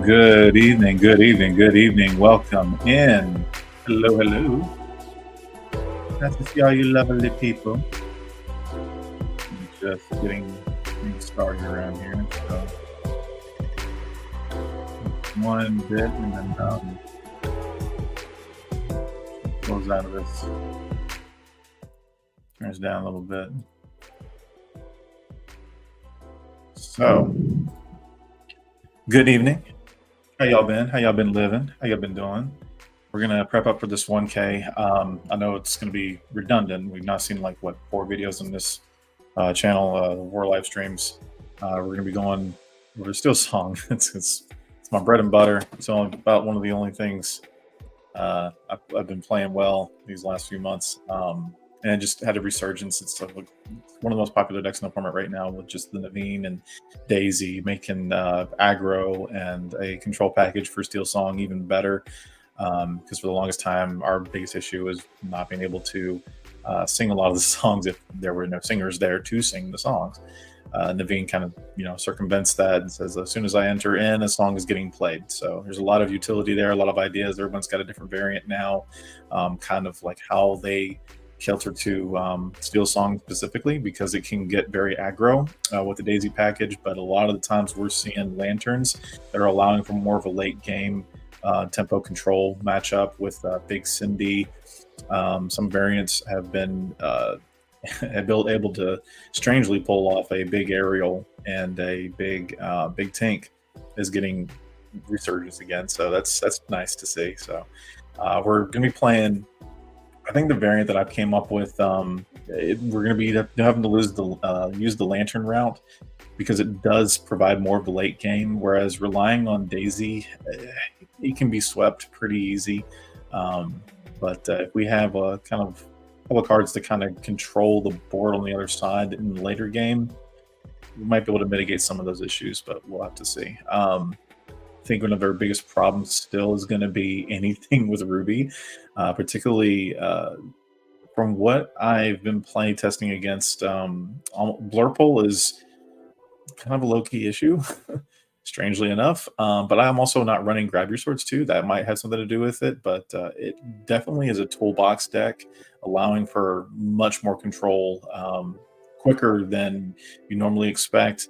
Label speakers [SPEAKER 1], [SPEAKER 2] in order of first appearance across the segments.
[SPEAKER 1] Good evening, good evening, good evening. Welcome in. Hello, hello. Nice to see all you lovely people. Just getting things started around here. So one bit and then close out of this. Turns down a little bit. So good evening. How y'all been? How y'all been living? How y'all been doing? We're gonna prep up for this 1K. I know it's gonna be redundant. We've not seen like what 4 videos on this channel, war live streams. We're gonna be going over Steel Song. It's my bread and butter. It's only about one of the only things I've been playing well these last few months, and it just had a resurgence. It's like one of the most popular decks in the format right now, with just the Naveen and Daisy making aggro and a control package for Steel Song even better. Because for the longest time, our biggest issue was not being able to sing a lot of the songs if there were no singers there to sing the songs. Naveen kind of circumvents that and says as soon as I enter in, a song is getting played. So there's a lot of utility there, a lot of ideas. Everyone's got a different variant now, kind of like how they shelter to Steel Song specifically, because it can get very aggro with the Daisy package. But a lot of the times we're seeing lanterns that are allowing for more of a late game tempo control matchup with Big Cindy. Some variants have been able to strangely pull off a big aerial, and a big tank is getting resurgence again. So that's nice to see. So we're gonna be playing. I think the variant that I came up with, we're going to be having to use the lantern route, because it does provide more of the late game. Whereas relying on Daisy, it can be swept pretty easy. But if we have a kind of couple of cards to kind of control the board on the other side in the later game, we might be able to mitigate some of those issues. But we'll have to see. I think one of our biggest problems still is going to be anything with Ruby, particularly from what I've been playing testing against. Blurple is kind of a low key issue, strangely enough. But I'm also not running Grab Your Swords too. That might have something to do with it, but it definitely is a toolbox deck, allowing for much more control quicker than you normally expect.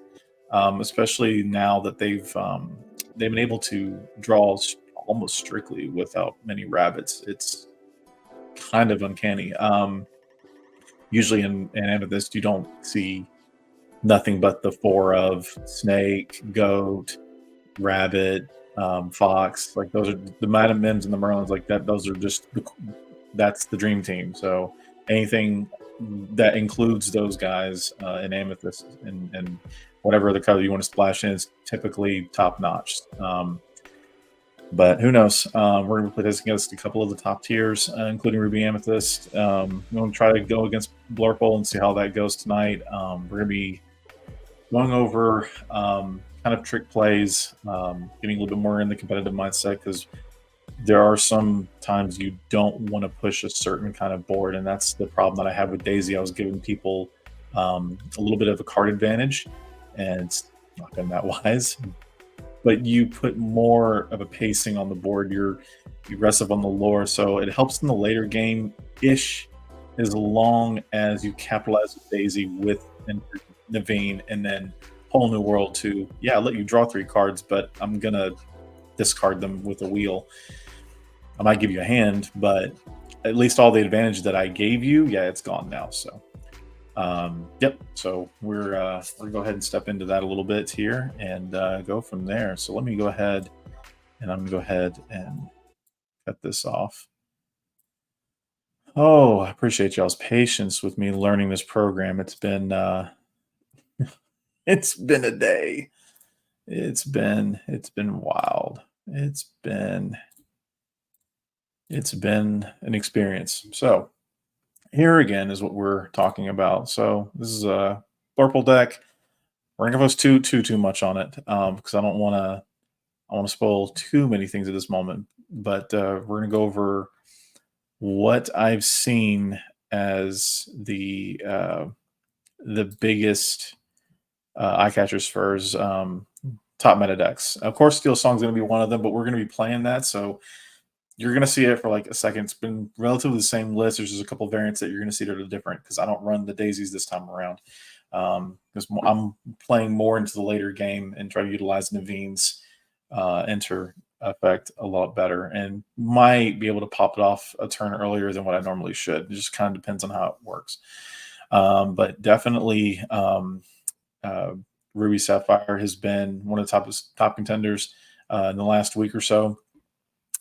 [SPEAKER 1] Especially now that they've been able to draw almost strictly without many rabbits. It's kind of uncanny. Usually in Amethyst, you don't see nothing but the four of snake, goat, rabbit, fox. Like those are the Madam Mims and the Merlins. Like that, those are just that's the dream team. So anything that includes those guys in Amethyst, and whatever other color you want to splash in, is typically top notch. But who knows? We're going to play this against a couple of the top tiers, including Ruby Amethyst. We're going to try to go against Blurple and see how that goes tonight. We're going to be going over kind of trick plays, getting a little bit more in the competitive mindset, because there are some times you don't want to push a certain kind of board, and that's the problem that I have with Daisy. I was giving people a little bit of a card advantage, and it's not been that wise. But you put more of a pacing on the board. You're aggressive on the lore, so it helps in the later game ish, as long as you capitalize with Daisy with Naveen, and then whole new world to let you draw 3 cards, but I'm gonna discard them with a wheel. I might give you a hand, but at least all the advantage that I gave you, it's gone now. So yep. So we're gonna go ahead and step into that a little bit here, and go from there. So let me go ahead, and I'm gonna go ahead and cut this off. Oh, I appreciate y'all's patience with me learning this program. It's been it's been a day. It's been wild. It's been an experience. So here again is what we're talking about. So this is a purple deck. We're gonna focus too much on it, because I want to spoil too many things at this moment. But we're gonna go over what I've seen as the biggest eye catchers for top meta decks. Of course, Steel Song's going to be one of them, but we're going to be playing that, so you're going to see it for like a second. It's been relatively the same list. There's just a couple variants that you're going to see that are different because I don't run the daisies this time around. Because I'm playing more into the later game and try to utilize Naveen's enter effect a lot better, and might be able to pop it off a turn earlier than what I normally should. It just kind of depends on how it works. But definitely, uh, Ruby Sapphire has been one of the top contenders in the last week or so.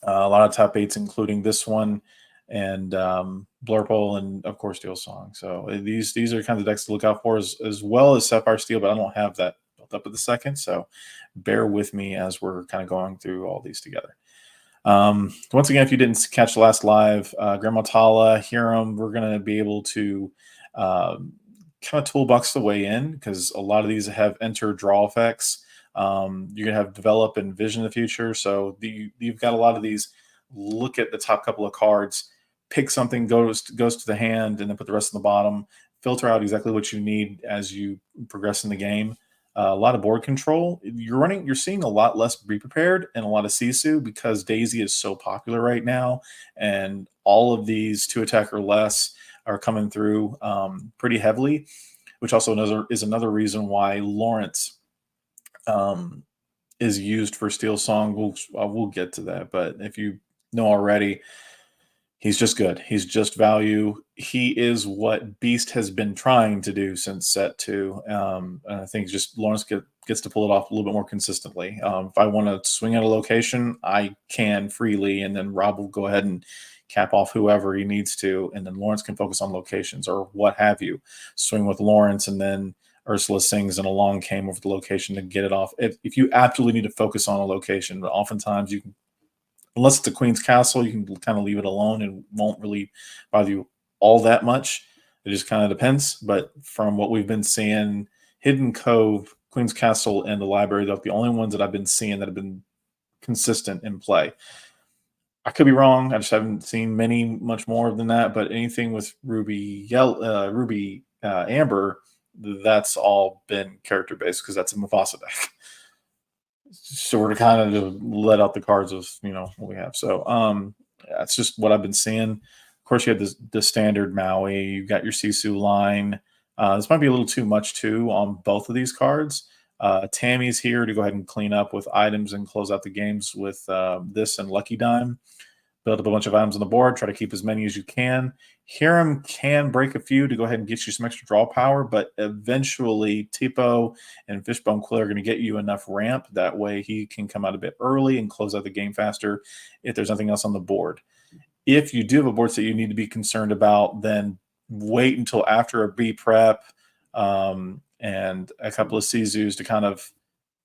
[SPEAKER 1] A lot of top eights, including this one, and Blurple, and of course Steel Song. So these are kind of decks to look out for, as well as Sapphire Steel. But I don't have that built up at the second, so bear with me as we're kind of going through all these together. Once again, if you didn't catch the last live, Grandma Tala, Hiram, we're going to be able to kind of toolbox the way in because a lot of these have enter draw effects. You're going to have develop and vision in the future. So you've got a lot of these. Look at the top couple of cards, pick something, goes to the hand, and then put the rest in the bottom. Filter out exactly what you need as you progress in the game. A lot of board control. You're seeing a lot less Be Prepared and a lot of Sisu because Daisy is so popular right now, and all of these 2 attack or less are coming through pretty heavily, which also is another reason why Lawrence is used for Steel Song. We'll get to that, but if you know already, he's just good. He's just value. He is what Beast has been trying to do since set 2. And I think just Lawrence gets to pull it off a little bit more consistently. If I want to swing at a location, I can freely, and then Rob will go ahead and cap off whoever he needs to, and then Lawrence can focus on locations or what have you. Swing with Lawrence, and then Ursula sings and along came over the location to get it off. If you absolutely need to focus on a location, but oftentimes you can, unless it's a Queen's Castle, you can kind of leave it alone and won't really bother you all that much. It just kind of depends. But from what we've been seeing, Hidden Cove, Queen's Castle, and the library, they're the only ones that I've been seeing that have been consistent in play. I could be wrong. I just haven't seen much more than that. But anything with Ruby Amber, that's all been character based because that's a Mufasa deck. Sort of kind of let out the cards of what we have. So that's just what I've been seeing. Of course, you have the standard Maui. You've got your Sisu line. This might be a little too much too on both of these cards. Tammy's here to go ahead and clean up with items and close out the games with this and Lucky Dime. Build up a bunch of items on the board. Try to keep as many as you can. Hiram can break a few to go ahead and get you some extra draw power, but eventually Tipo and Fishbone Quill are going to get you enough ramp. That way he can come out a bit early and close out the game faster if there's nothing else on the board. If you do have a board that you need to be concerned about, then wait until after a B prep and a couple of Sizus to kind of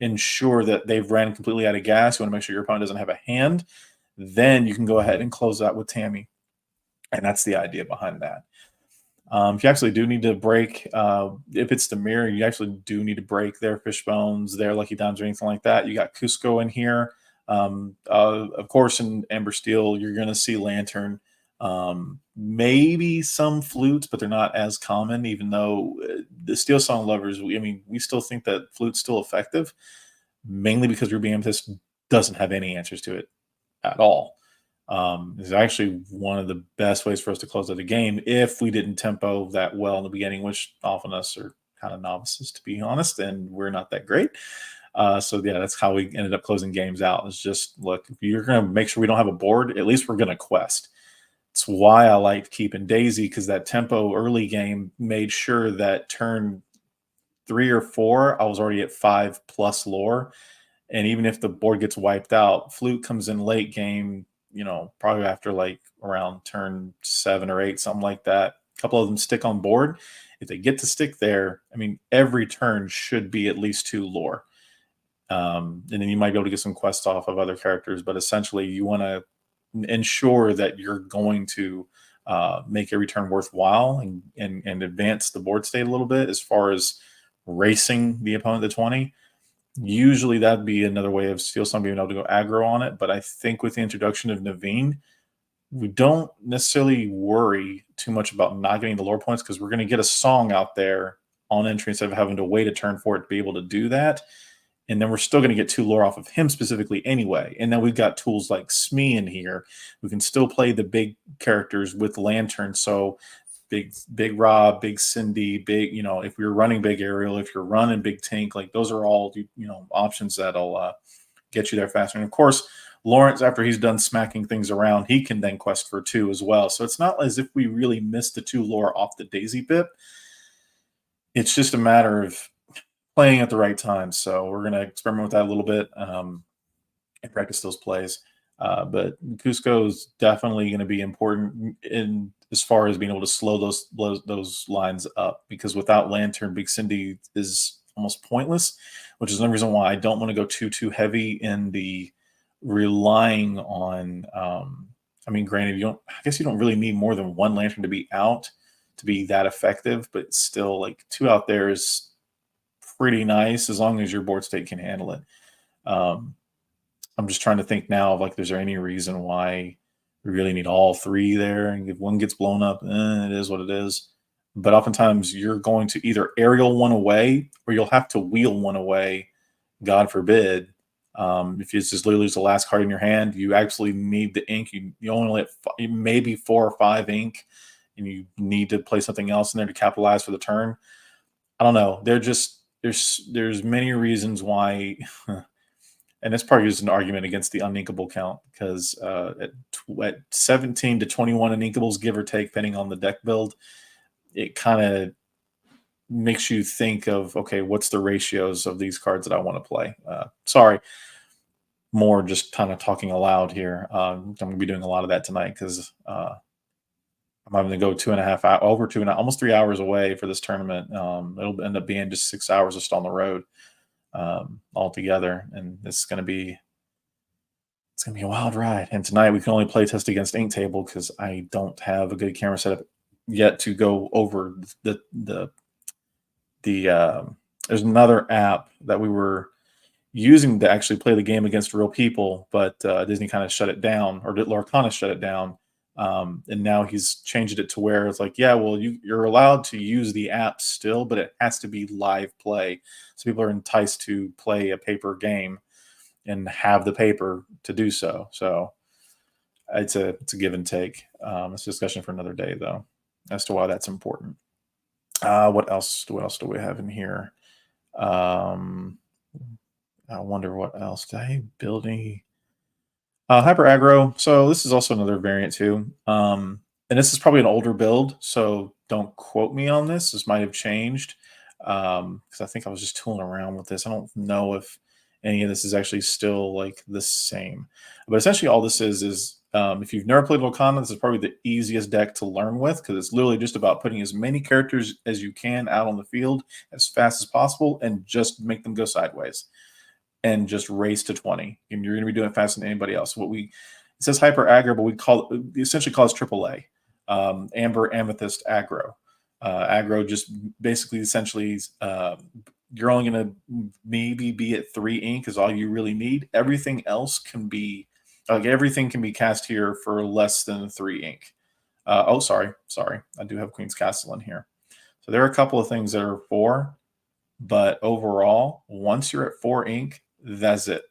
[SPEAKER 1] ensure that they've ran completely out of gas. You want to make sure your opponent doesn't have a hand. Then you can go ahead and close out with Tammy. And that's the idea behind that. If you actually do need to break, if it's the mirror, you actually do need to break their Fishbones, their Lucky Dimes, or anything like that. You got Cusco in here. Of course, in Amber Steel, you're going to see Lantern. Maybe some flutes, but they're not as common, even though the Steel Song lovers, we still think that flute's still effective, mainly because Ruby Amethyst doesn't have any answers to it at all. Is actually one of the best ways for us to close out the game if we didn't tempo that well in the beginning, which often us are kind of novices, to be honest, and we're not that great. So yeah, that's how we ended up closing games out. It's just, look, if you're going to make sure we don't have a board, at least we're going to quest. It's why I liked keeping Daisy, because that tempo early game made sure that turn 3 or 4, I was already at 5+ lore. And even if the board gets wiped out, Flute comes in late game, probably after like around turn 7 or 8, something like that. A couple of them stick on board. If they get to stick there, every turn should be at least 2 lore. And then you might be able to get some quests off of other characters, but essentially you want to ensure that you're going to make every turn worthwhile and advance the board state a little bit as far as racing the opponent to 20. Usually that'd be another way of Steel Song being able to go aggro on it. But I think with the introduction of Naveen, we don't necessarily worry too much about not getting the lore points because we're going to get a song out there on entry instead of having to wait a turn for it to be able to do that. and then we're still going to get 2 lore off of him specifically anyway. And then we've got tools like Smee in here. We can still play the big characters with Lantern. So big Rob, big Cindy, big, if you're running big Ariel, if you're running big Tank, like those are all, options that'll get you there faster. And of course, Lawrence, after he's done smacking things around, he can then quest for 2 as well. So it's not as if we really missed the 2 lore off the Daisy Pip. It's just a matter of playing at the right time. So we're going to experiment with that a little bit and practice those plays. But Cusco is definitely going to be important in as far as being able to slow those lines up, because without Lantern, Big Cindy is almost pointless, which is another reason why I don't want to go too heavy in the relying on. I mean, granted, I guess you don't really need more than 1 Lantern to be out to be that effective, but still, like 2 out there is pretty nice as long as your board state can handle it. I'm just trying to think now of like, is there any reason why we really need all 3 there? And if one gets blown up, it is what it is. But oftentimes you're going to either aerial 1 away or you'll have to wheel 1 away, God forbid. If it's just literally the last card in your hand, you actually need the ink. You only let maybe 4 or 5 ink, and you need to play something else in there to capitalize for the turn. I don't know. There's many reasons why. And this probably is an argument against the uninkable count, because at 17 to 21 uninkables, give or take, depending on the deck build, it kind of makes you think of, okay, what's the ratios of these cards that I want to play? Sorry, more just kind of talking aloud here. I'm going to be doing a lot of that tonight because I'm having to go 2.5 hours, over 2 and almost 3 hours away for this tournament. It'll end up being just 6 hours just on the road. Altogether, and it's gonna be a wild ride. And tonight we can only play test against Ink Table because I don't have a good camera setup yet to go over the there's another app that we were using to actually play the game against real people, but Disney kind of shut it down, or Lorcana shut it down. And now he's changed it to where it's like, yeah, well, you're allowed to use the app still, but it has to be live play. So people are enticed to play a paper game and have the paper to do so. So it's a give and take. It's a discussion for another day, though, as to why that's important. What else do we have in here? I wonder what else. Did I build any? Hyper aggro. So this is also another variant too. And this is probably an older build, so don't quote me on this. This might have changed because I think I was just tooling around with this. I don't know if any of this is actually still like the same. But essentially all this is if you've never played Lorcana, this is probably the easiest deck to learn with, because it's literally just about putting as many characters as you can out on the field as fast as possible and just make them go sideways and just race to 20. And you're going to be doing it faster than anybody else. It says hyper aggro, but we essentially call it AAA. Amber Amethyst aggro. Aggro just basically essentially you're only going to maybe be at 3 ink is all you really need. Everything else can be everything can be cast here for less than 3 ink. Sorry. I do have Queen's Castle in here. So there are a couple of things that are 4, but overall, once you're at 4 ink, that's it.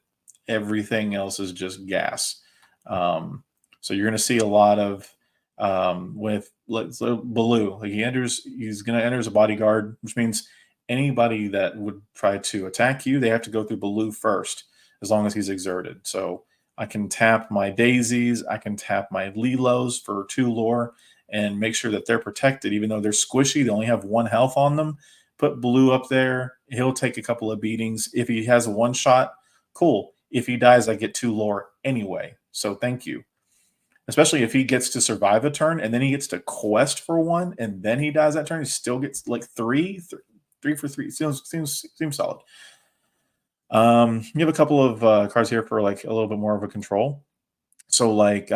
[SPEAKER 1] Everything else is just gas. So you're going to see a lot of with Baloo. Like he's going to enter as a bodyguard, which means anybody that would try to attack you, they have to go through Baloo first, as long as he's exerted. So I can tap my daisies, I can tap my Lilos for 2 lore and make sure that they're protected, even though they're squishy. They only have 1 health on them. Put Baloo up there. He'll take a couple of beatings. If he has a 1 shot, cool. If he dies, I get 2 lore anyway. So thank you. Especially if he gets to survive a turn and then he gets to quest for 1 and then he dies that turn, he still gets like 3 for 3. Seems solid. You have a couple of cards here for like a little bit more of a control. So like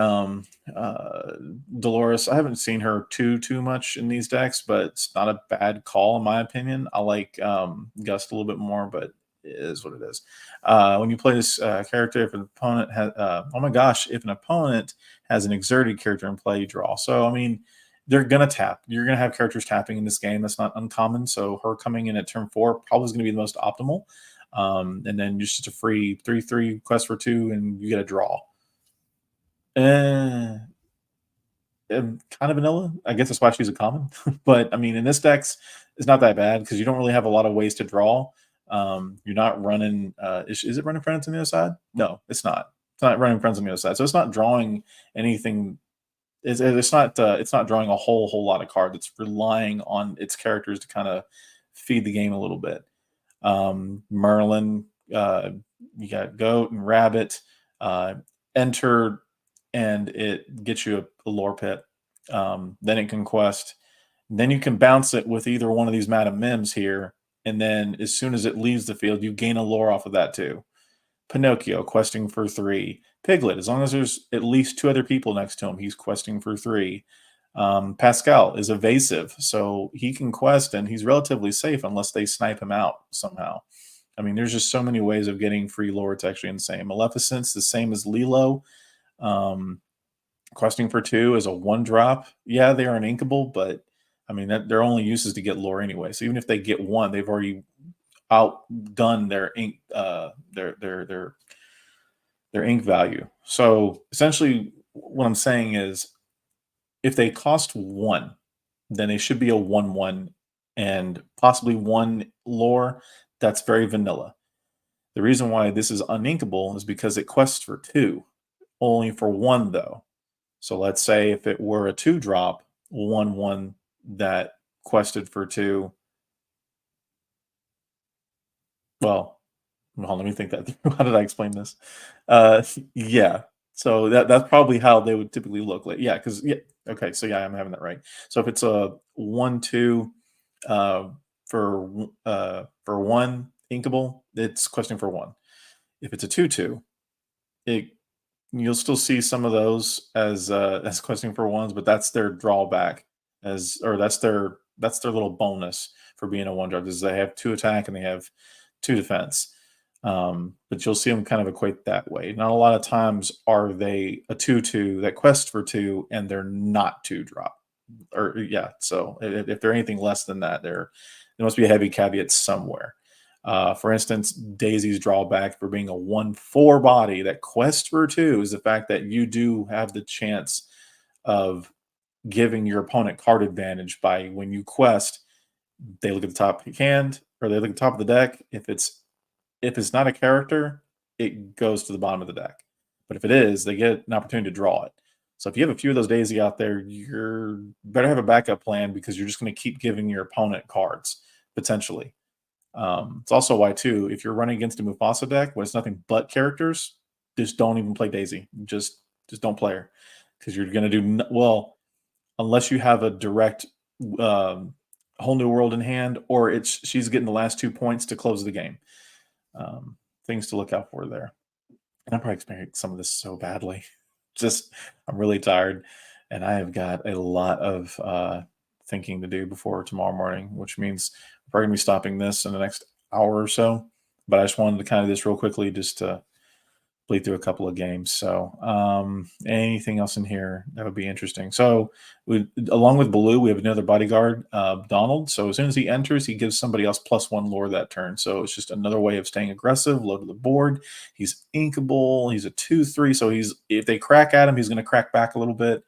[SPEAKER 1] Dolores, I haven't seen her too much in these decks, but it's not a bad call in my opinion. I like Gust a little bit more, but it is what it is. When you play this character, if an opponent has oh my gosh, if an opponent has an exerted character in play, you draw. So I mean, they're gonna tap. You're gonna have characters tapping in this game. That's not uncommon. So her coming in at turn 4 probably is gonna be the most optimal. And then just a free 3/3 quest for 2, and you get a draw. Eh, kind of vanilla. I guess that's why she's a common. But I mean, in this deck's, it's not that bad because you don't really have a lot of ways to draw. You're not running. Is it running friends on the other side? No, it's not. It's not running friends on the other side. So it's not drawing anything. It's not drawing a whole lot of cards. It's relying on its characters to kind of feed the game a little bit. Merlin, you got goat and rabbit. Uh, enter, and it gets you a lore pit. Then it can quest. Then you can bounce it with either one of these Madam Mims here, and then as soon as it leaves the field, you gain a lore off of that too. Pinocchio questing for 3. Piglet, as long as there's at least 2 other people next to him, he's questing for 3. Pascal is evasive, so he can quest and he's relatively safe unless they snipe him out somehow. I mean, there's just so many ways of getting free lore. It's actually insane. Maleficent's the same as Lilo. Um, questing for 2 is a 1-drop. Yeah, they are inkable, but I mean, their only use is to get lore anyway. So even if they get 1, they've already outdone their ink their ink value. So essentially, what I'm saying is, if they cost 1, then they should be a 1/1 and possibly 1 lore. That's very vanilla. The reason why this is uninkable is because it quests for 2, only for 1 though. So let's say if it were a 2-drop 1/1 that quested for 2. Well, hold on, let me think that through. How did I explain this? Uh, yeah. So that's probably how they would typically look like. Yeah, because yeah. Okay, so yeah, I'm having that right. So if it's a 1/2 uh, for 1 inkable, it's questioning for 1. If it's a 2/2, it you'll still see some of those as questioning for 1s, but that's their drawback, as or that's their little bonus for being a 1-drop, is they have 2 attack and they have 2 defense. But you'll see them kind of equate that way. Not a lot of times are they a 2/2 that quest for 2 and they're not 2-drop. Or yeah, so if they're anything less than that, there must be a heavy caveat somewhere. For instance, Daisy's drawback for being a 1/4 body that quests for 2 is the fact that you do have the chance of giving your opponent card advantage by, when you quest, they look at the top of your hand or they look at the top of the deck. If it's not a character, it goes to the bottom of the deck. But if it is, they get an opportunity to draw it. So if you have a few of those Daisy out there, you're better have a backup plan because you're just going to keep giving your opponent cards potentially. It's also why too, if you're running against a Mufasa deck where it's nothing but characters, just don't even play Daisy. Just don't play her because you're going to do well unless you have a direct whole new world in hand, or she's getting the last 2 points to close the game. Things to look out for there. And I'm probably experiencing some of this so badly. Just, I'm really tired, and I have got a lot of thinking to do before tomorrow morning, which means we're probably gonna be stopping this in the next hour or so. But I just wanted to kind of do this real quickly just to bleed through a couple of games. So, anything else in here that would be interesting? So, along with Baloo, we have another bodyguard, Donald. So, as soon as he enters, he gives somebody else +1 lore that turn. So, it's just another way of staying aggressive, low to the board. He's inkable. He's a 2/3. So, if they crack at him, he's going to crack back a little bit.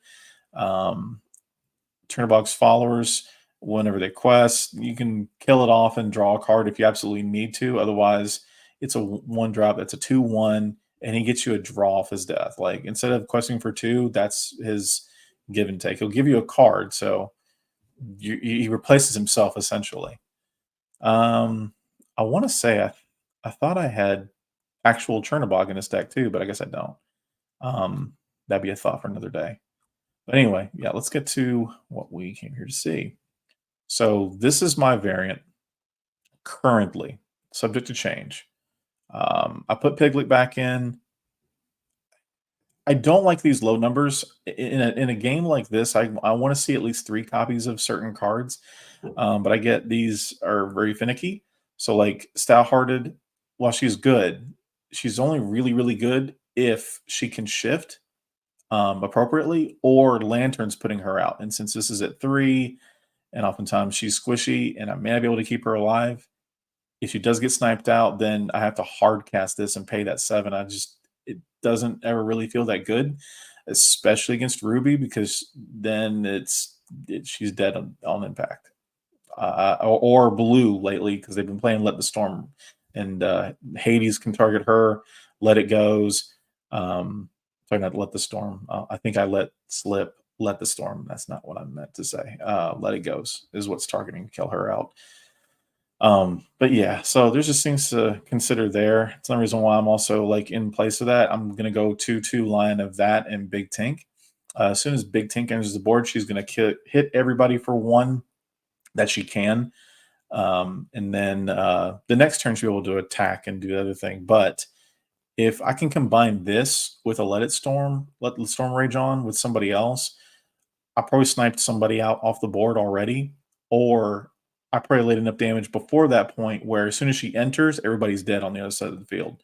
[SPEAKER 1] Turnbox followers, whenever they quest, you can kill it off and draw a card if you absolutely need to. Otherwise, it's a 1-drop. That's a 2/1, and he gets you a draw off his death. Like, instead of questing for 2, that's his give and take. He'll give you a card, so he replaces himself essentially. I want to say I thought I had actual Chernobog in this deck too, but I guess I don't. That'd be a thought for another day. But anyway, yeah, let's get to what we came here to see. So this is my variant currently, subject to change. I put Piglet back in. I don't like these low numbers in a game like this. I want to see at least 3 copies of certain cards, but I get these are very finicky. So like Stout-Hearted, while she's good, she's only really good if she can shift appropriately, or Lantern's putting her out. And since this is at 3, and oftentimes she's squishy, and I may not be able to keep her alive, if she does get sniped out, then I have to hard cast this and pay that 7. It doesn't ever really feel that good, especially against Ruby, because then she's dead on impact. Or blue lately, because they've been playing Let the Storm, and Hades can target her. Let It Goes. Sorry, not Let the Storm. I think I let slip Let the Storm. That's not what I meant to say. Let It Goes is what's targeting to kill her out. But yeah, so there's just things to consider there. It's another reason why I'm also like in place of that. I'm gonna go 2-2 line of that and Big Tink. As soon as Big Tink enters the board, she's gonna hit everybody for 1 that she can. And then the next turn she'll be able to attack and do the other thing. But if I can combine this with a Let the Storm Rage on with somebody else, I probably sniped somebody out off the board already, or I probably laid enough damage before that point where as soon as she enters, everybody's dead on the other side of the field.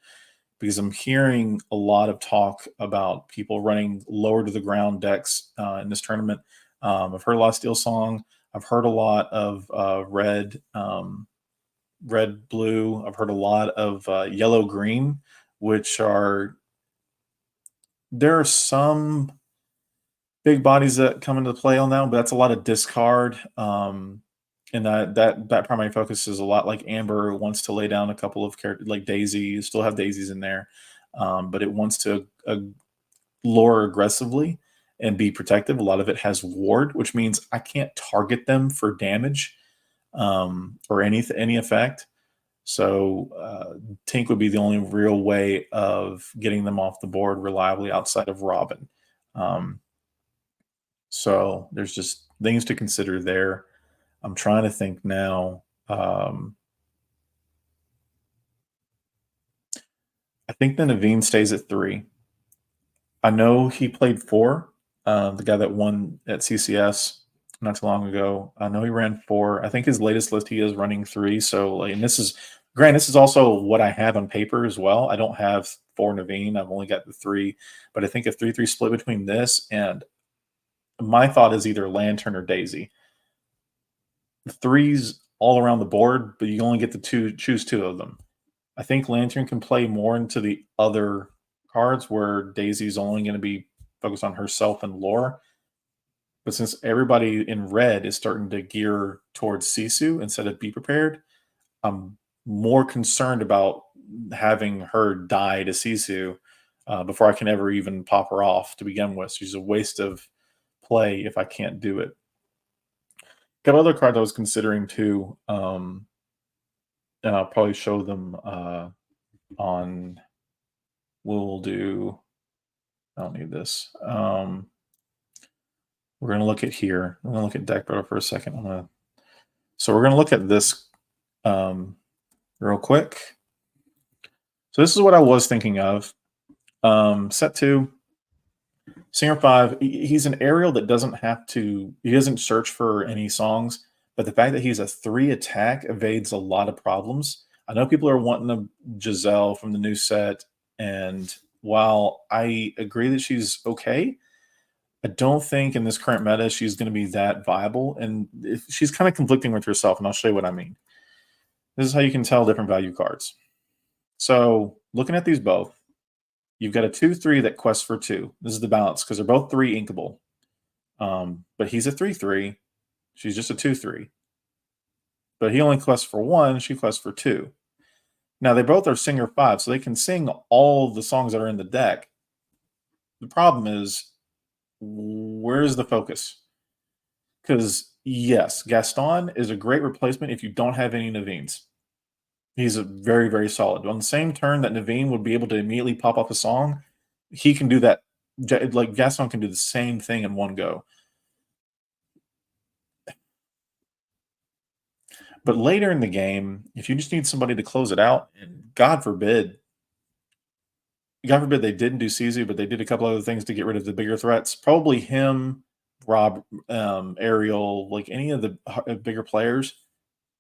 [SPEAKER 1] Because I'm hearing a lot of talk about people running lower to the ground decks in this tournament. I've heard a lot of Steel Song. I've heard a lot of red, blue. I've heard a lot of yellow, green, which there are some big bodies that come into play on that, but that's a lot of discard. And that primary focus is a lot like Amber wants to lay down a couple of characters like Daisy. You still have daisies in there, but it wants to lure aggressively and be protective. A lot of it has ward, which means I can't target them for damage or any effect. So Tink would be the only real way of getting them off the board reliably outside of Robin. So there's just things to consider there. I'm trying to think now. I think the Naveen stays at 3. I know he played 4. The guy that won at CCS not too long ago. I know he ran 4. I think his latest list he is running 3. So, and this is also what I have on paper as well. I don't have 4 Naveen. I've only got the 3. But I think a 3-3 split between this and my thought is either Lantern or Daisy. The 3's all around the board, but you only get to choose 2 of them. I think Lantern can play more into the other cards where Daisy's only going to be focused on herself and lore. But since everybody in red is starting to gear towards Sisu instead of Be Prepared, I'm more concerned about having her die to Sisu before I can ever even pop her off to begin with. She's a waste of play if I can't do it. Got other cards I was considering too, and I'll probably show them on. We'll do. I don't need this. We're going to look at here. We're going to look at deck builder for a second. So we're going to look at this real quick. So this is what I was thinking of. Set 2, Singer 5. He's an aerial that he doesn't search for any songs, but the fact that he's a 3 attack evades a lot of problems. I know people are wanting a Giselle from the new set, and while I agree that she's okay, I don't think in this current meta she's going to be that viable, and she's kind of conflicting with herself, and I'll show you what I mean. This is how you can tell different value cards. So looking at these both, you've got a 2-3 that quests for 2. This is the balance because they're both 3 inkable. But he's a 3-3. She's just a 2-3. But he only quests for 1. She quests for 2. Now, they both are singer 5, so they can sing all the songs that are in the deck. The problem is, where's the focus? Because, yes, Gaston is a great replacement if you don't have any Naveens. He's a very, very solid. On the same turn that Naveen would be able to immediately pop off a song, he can do that. Like Gaston can do the same thing in one go. But later in the game, if you just need somebody to close it out, and God forbid they didn't do Sisu, but they did a couple other things to get rid of the bigger threats. Probably him, Rob, Ariel, like any of the bigger players.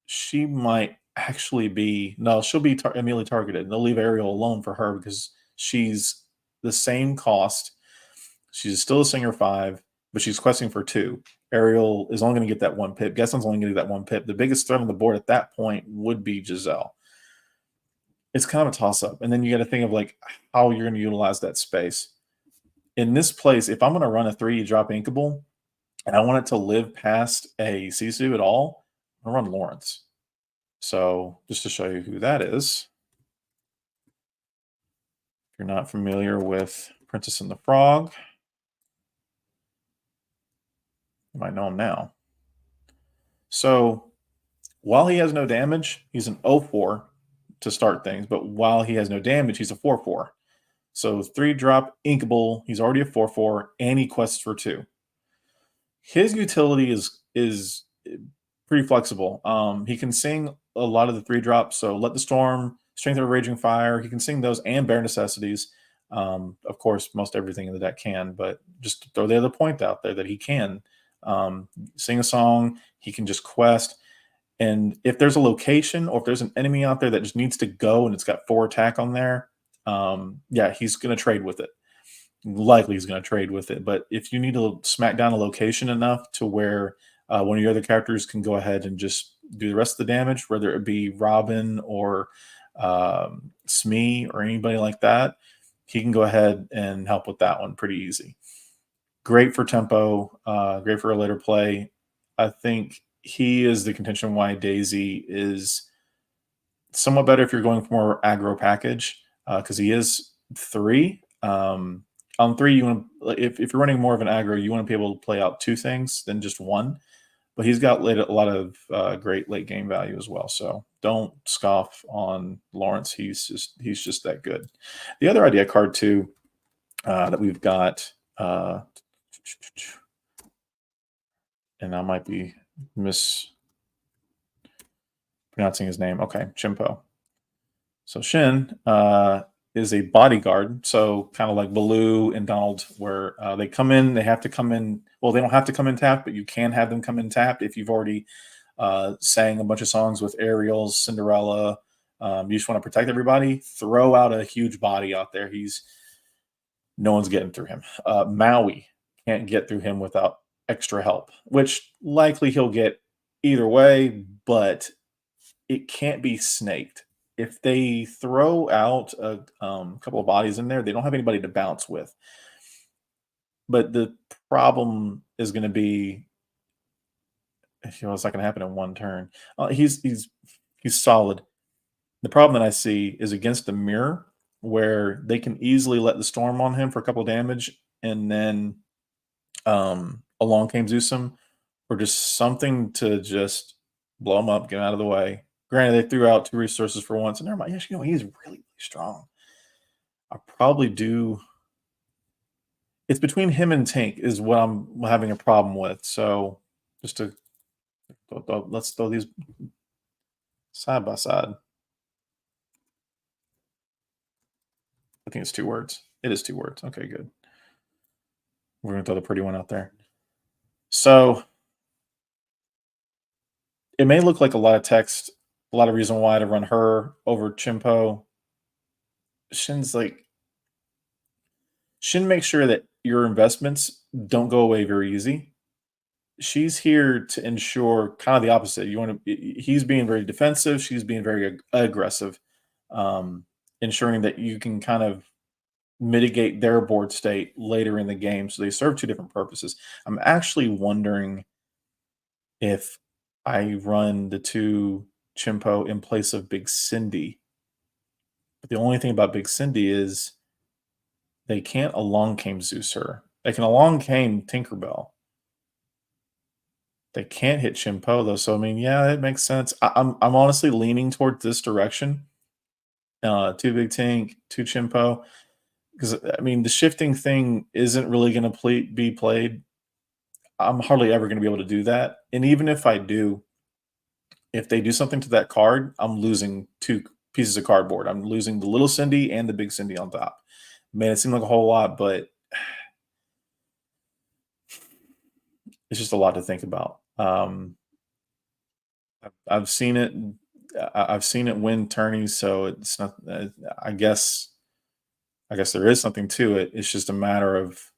[SPEAKER 1] She might actually be she'll be immediately targeted. They'll leave Ariel alone for her because she's the same cost. She's still a singer 5, but she's questing for 2. Ariel is only going to get that 1 pip. Gaston's only going to get that 1 pip. The biggest threat on the board at that point would be Giselle. it's kind of a toss up. And then you got to think of like how you're going to utilize that space. In this place, if I'm going to run a 3 drop inkable and I want it to live past a Sisu at all, I'm going to run Lawrence. So just to show you who that is, if you're not familiar with Princess and the Frog, you might know him now. So while he has no damage, he's an 0-4 to start things, but while he has no damage, he's a 4-4. So 3 drop inkable, he's already a 4-4, and he quests for 2. His utility is pretty flexible. He can sing a lot of the 3 drops, so Let the Storm, Strength of a Raging Fire, he can sing those and Bare Necessities. Of course, most everything in the deck can, but just to throw the other point out there that he can sing a song, he can just quest. And if there's a location or if there's an enemy out there that just needs to go and it's got 4 attack on there, yeah, he's going to trade with it. Likely he's going to trade with it. But if you need to smack down a location enough to where one of your other characters can go ahead and just do the rest of the damage, whether it be Robin or Smee or anybody like that, he can go ahead and help with that one pretty easy. Great for tempo, great for a later play. I think he is the contention why Daisy is somewhat better if you're going for more aggro package because he is 3. On 3, you want to if you're running more of an aggro, you want to be able to play out 2 things than just 1. But he's got a lot of great late game value as well. So don't scoff on Lawrence. He's just that good. The other idea card too that we've got, and I might be mispronouncing his name. Okay, Chimpo. So Shin is a bodyguard, so kind of like Baloo and Donald, where they come in, they have to come in. Well, they don't have to come in tapped, but you can have them come in tapped if you've already sang a bunch of songs with Ariel, Cinderella. You just want to protect everybody. Throw out a huge body out there. No one's getting through him. Maui can't get through him without extra help, which likely he'll get either way, but it can't be snaked. If they throw out a couple of bodies in there, they don't have anybody to bounce with. But the problem is going to be, it's not going to happen in one turn. He's solid. The problem that I see is against the mirror, where they can easily let the storm on him for a couple of damage, and then along came Zeusum, or just something to just blow him up, get him out of the way. Granted, they threw out 2 resources for once, and they're like, yes, he's really, really strong. I probably do. It's between him and Tank is what I'm having a problem with. So just to let's throw these side by side. I think it's 2 words. It is 2 words. Okay, good. We're gonna throw the pretty one out there. So it may look like a lot of text, a lot of reason why to run her over Chimpo. Shin makes sure that your investments don't go away very easy. She's here to ensure kind of the opposite. He's being very defensive. She's being very aggressive, ensuring that you can kind of mitigate their board state later in the game. So they serve 2 different purposes. I'm actually wondering if I run the 2 Chimpo in place of Big Cindy. But the only thing about Big Cindy is they can't along came Zeus her. They can along came Tinkerbell. They can't hit Chimpo though. So I mean, yeah, it makes sense. I'm honestly leaning towards this direction. 2 Big Tank, 2 Chimpo. Because I mean, the shifting thing isn't really going to be played. I'm hardly ever going to be able to do that. And even if I do, if they do something to that card, I'm losing 2 pieces of cardboard. I'm losing the little Cindy and the big Cindy on top. Man, it seemed like a whole lot, but it's just a lot to think about. I've seen it. I've seen it win tourneys, so it's not. I guess there is something to it. It's just a matter of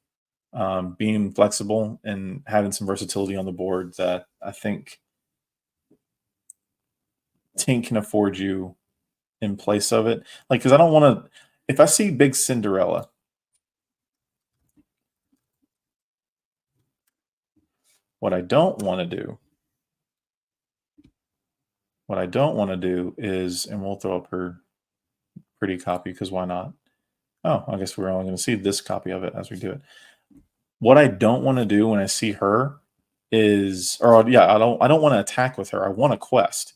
[SPEAKER 1] being flexible and having some versatility on the board that I think Tink can afford you in place of it. Like, because I don't want to. If I see Big Cinderella, what I don't want to do, what I don't want to do is, and we'll throw up her pretty copy because why not? Oh, I guess we're only going to see this copy of it as we do it. What I don't want to do when I see her is, or yeah, I don't want to attack with her. I want a quest.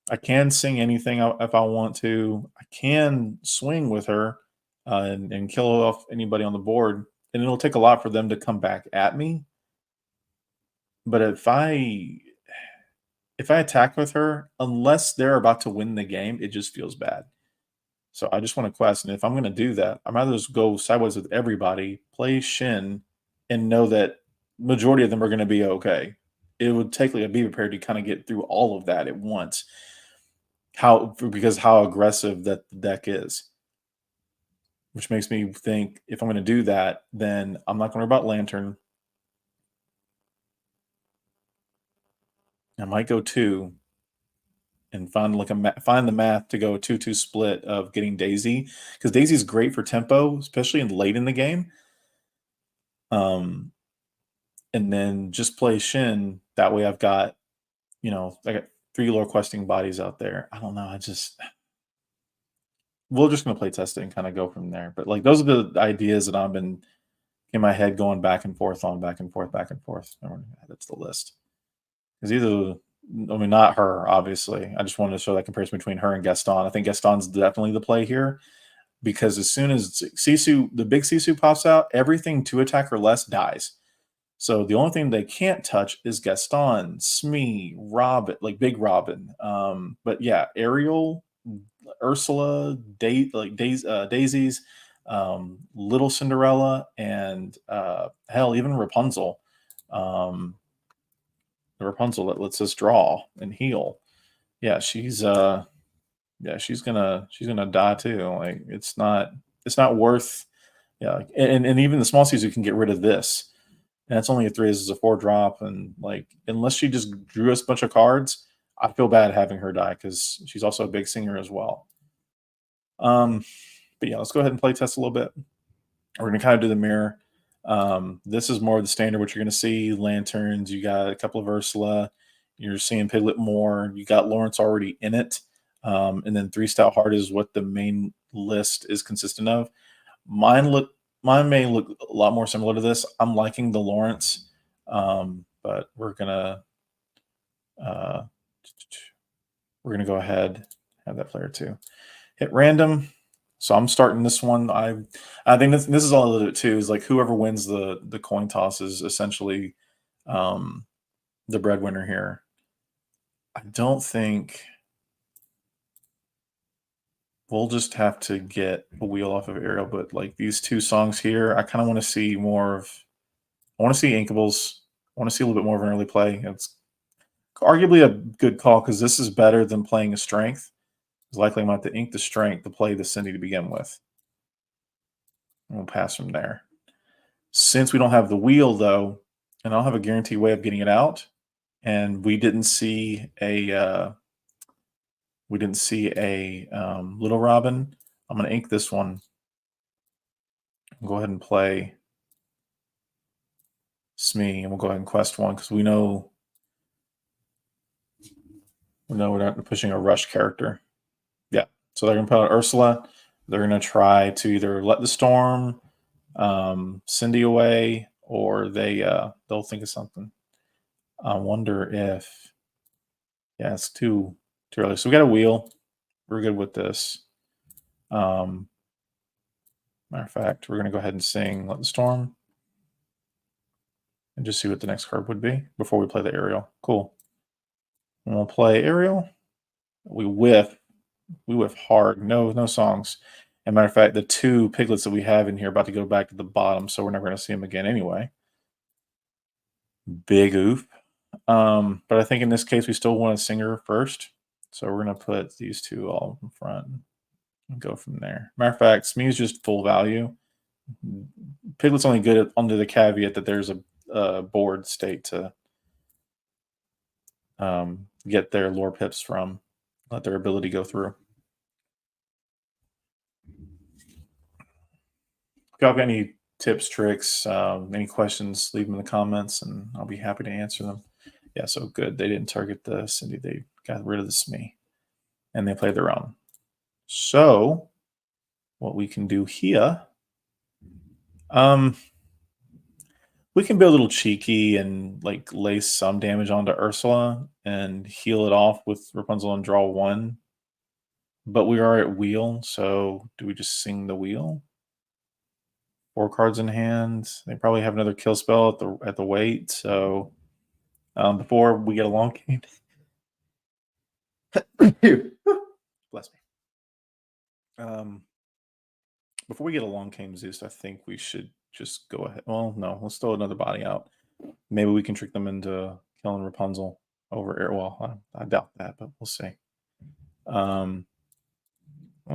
[SPEAKER 1] I can sing anything if I want to. I can swing with her and kill off anybody on the board, and it'll take a lot for them to come back at me. But if I attack with her, unless they're about to win the game, it just feels bad. So I just want to quest, and if I'm going to do that, I'd rather just go sideways with everybody, play Shin, and know that majority of them are going to be okay. It would take like a be prepared to kind of get through all of that at once. How aggressive that the deck is, which makes me think if I'm going to do that, then I'm not going to worry about Lantern. I might go two and find the math to go a 2-2 split of getting Daisy because Daisy's great for tempo, especially late in the game. And then just play Shin. That way, I've got I got 3 lore questing bodies out there. I don't know. We're just gonna play testing and kind of go from there. But like those are the ideas that I've been in my head going back and forth on, back and forth, back and forth. That's the list. Because not her, obviously. I just wanted to show that comparison between her and Gaston. I think Gaston's definitely the play here because as soon as Sisu, the big Sisu pops out, everything 2 attack or less dies. So the only thing they can't touch is Gaston, Smee, Robin, like Big Robin. But yeah, Ariel, Ursula, Daisies, Little Cinderella, and hell, even Rapunzel. Um, the Rapunzel that lets us draw and heal. Yeah, she's gonna die too. Like it's not worth. Yeah, and even the small Caesar can get rid of this. And that's only a 3 as a 4 drop, and like unless she just drew us a bunch of cards, I feel bad having her die because she's also a big singer as well. Um, but yeah, let's go ahead and play test a little bit. We're gonna kind of do the mirror. This is more of the standard what you're gonna see. Lanterns, you got a couple of Ursula, you're seeing Piglet more, you got Lawrence already in it. And then 3 Stout Heart is what the main list is consistent of. Mine look Mine may look a lot more similar to this. I'm liking the Lawrence, but uh, we're gonna go ahead have that player too. Hit random. So I'm starting this one. I think this is all a little bit too. Is like whoever wins the coin toss is essentially um, the breadwinner here. I don't think we'll just have to get a wheel off of Ariel, but like these 2 songs here, I kind of want to see more of. I want to see Inkables. I want to see a little bit more of an early play. It's arguably a good call because this is better than playing a strength. It's likely I'm going to have to ink the strength to play the Cindy to begin with. And we'll pass from there. Since we don't have the wheel, though, and I don't have a guaranteed way of getting it out, and we didn't see a Little Robin, I'm going to ink this one. Go ahead and play Smee, and we'll go ahead and quest one because we know we're not pushing a rush character. Yeah. So they're going to put out Ursula. They're going to try to either let the storm, Cindy away, or they'll think of something. I wonder if it's too early. So we got a wheel. We're good with this. Matter of fact, we're going to go ahead and sing Let the Storm and just see what the next card would be before we play the Ariel. Cool. And we'll play Ariel. We whiff hard. No songs. And matter of fact, the 2 piglets that we have in here are about to go back to the bottom, so we're never going to see them again anyway. Big oof. But I think in this case, we still want a singer first. So we're going to put these 2 all in front and go from there. Matter of fact, Smee is just full value. Piglet's only good under the caveat that there's a board state to get their lore pips from, let their ability go through. If y'all got any tips, tricks, any questions, leave them in the comments, and I'll be happy to answer them. Yeah, so good. They didn't target the Cindy. They got rid of the Smee, and they played their own. So what we can do here, um, we can be a little cheeky and like lay some damage onto Ursula and heal it off with Rapunzel and draw one. But we are at wheel, so do we just sing the wheel? 4 cards in hand. They probably have another kill spell at the weight. So before we get a long game, bless me. Before we get a long game Zeus, I think we should just go ahead. Well, no, let's throw another body out. Maybe we can trick them into killing Rapunzel over air. Well, I doubt that, but we'll see. Only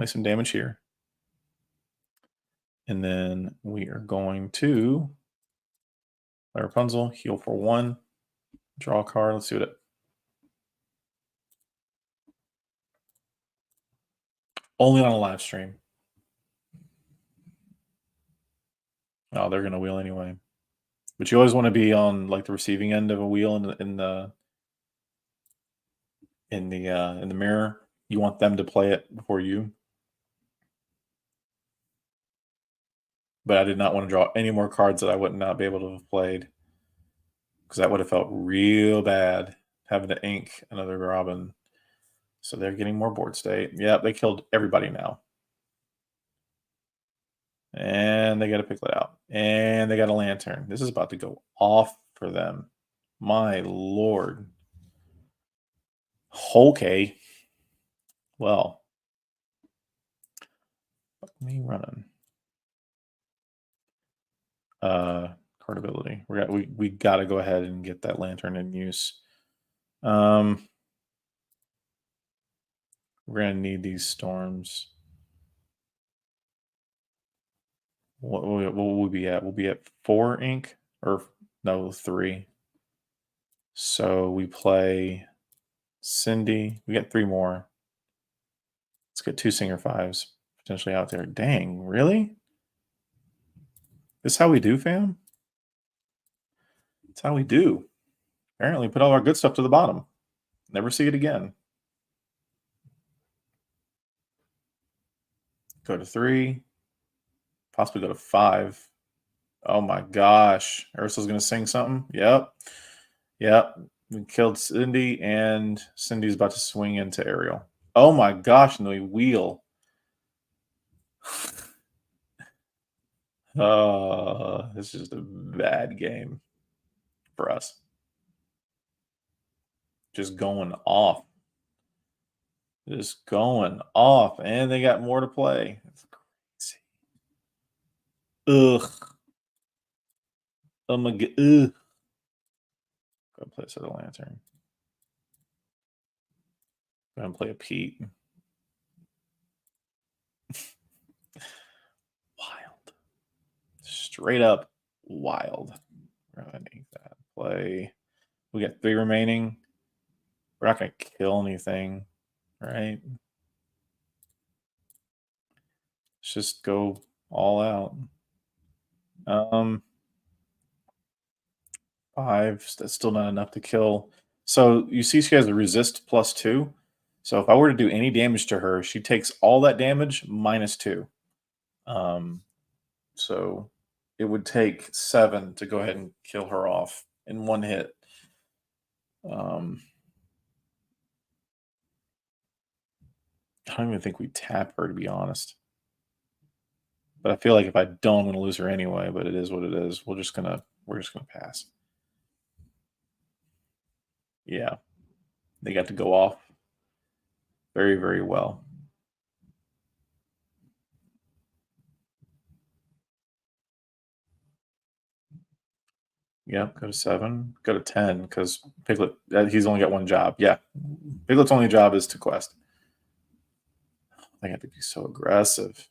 [SPEAKER 1] some damage here. And then we are going to play Rapunzel, heal for 1, draw a card. Let's see what it. Only on a live stream. Oh, they're gonna wheel anyway. But you always want to be on like the receiving end of a wheel in the mirror. You want them to play it before you. But I did not want to draw any more cards that I would not be able to have played, because that would have felt real bad having to ink another Robin. So they're getting more board state. Yeah, they killed everybody now. And they got to pick it out. And they got a lantern. This is about to go off for them. My lord. Okay. Well. Fuck me running. Card ability. We got to go ahead and get that lantern in use. We're gonna need these storms. What will we be at? We'll be at 4 ink, or no, 3. So we play Cindy. We get 3 more. Let's get 2 Singer 5s potentially out there. Dang, really? This how we do, fam? That's how we do. Apparently, put all our good stuff to the bottom. Never see it again. Go to 3. Possibly go to 5. Oh my gosh. Ursula's going to sing something. Yep. Yep. We killed Cindy, and Cindy's about to swing into Ariel. Oh my gosh. And we wheel. This is just a bad game for us. Just going off. Just going off. And they got more to play. It's crazy. Ugh. Oh my god. Ugh. Go play a lantern. Go ahead and play a Pete. Wild. Straight up wild. We're gonna need that. Play. We got 3 remaining. We're not gonna kill anything, right? Let's just go all out. 5. That's still not enough to kill. So you see she has a resist +2. So if I were to do any damage to her, she takes all that damage -2. So it would take 7 to go ahead and kill her off in 1 hit. I don't even think we tap her, to be honest. But I feel like if I don't, I'm going to lose her anyway. But it is what it is. We're just gonna pass. Yeah, they got to go off very, very well. Yeah, go to 7, go to 10, because Piglet, he's only got 1 job. Yeah, Piglet's only job is to quest. They have to be so aggressive.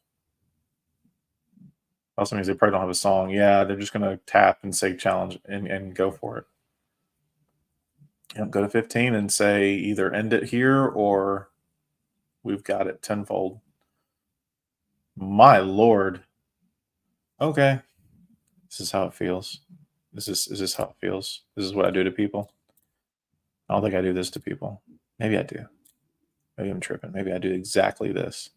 [SPEAKER 1] Also means they probably don't have a song. Yeah, they're just going to tap and say challenge and go for it. Yep, go to 15 and say either end it here or we've got it tenfold. My lord. Okay. This is how it feels. Is this how it feels? This is what I do to people. I don't think I do this to people. Maybe I do. Maybe I'm tripping. Maybe I do exactly this.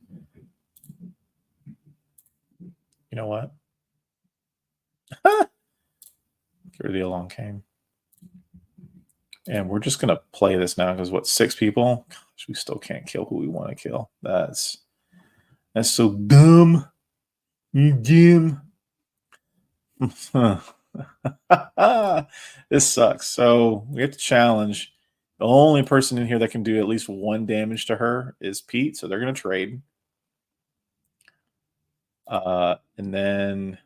[SPEAKER 1] You know what? Get rid of the along came. And we're just gonna play this now because what, 6 people? Gosh, we still can't kill who we want to kill. That's so dumb. You dumb. This sucks. So we have to challenge. The only person in here that can do at least 1 damage to her is Pete, so they're gonna trade. And then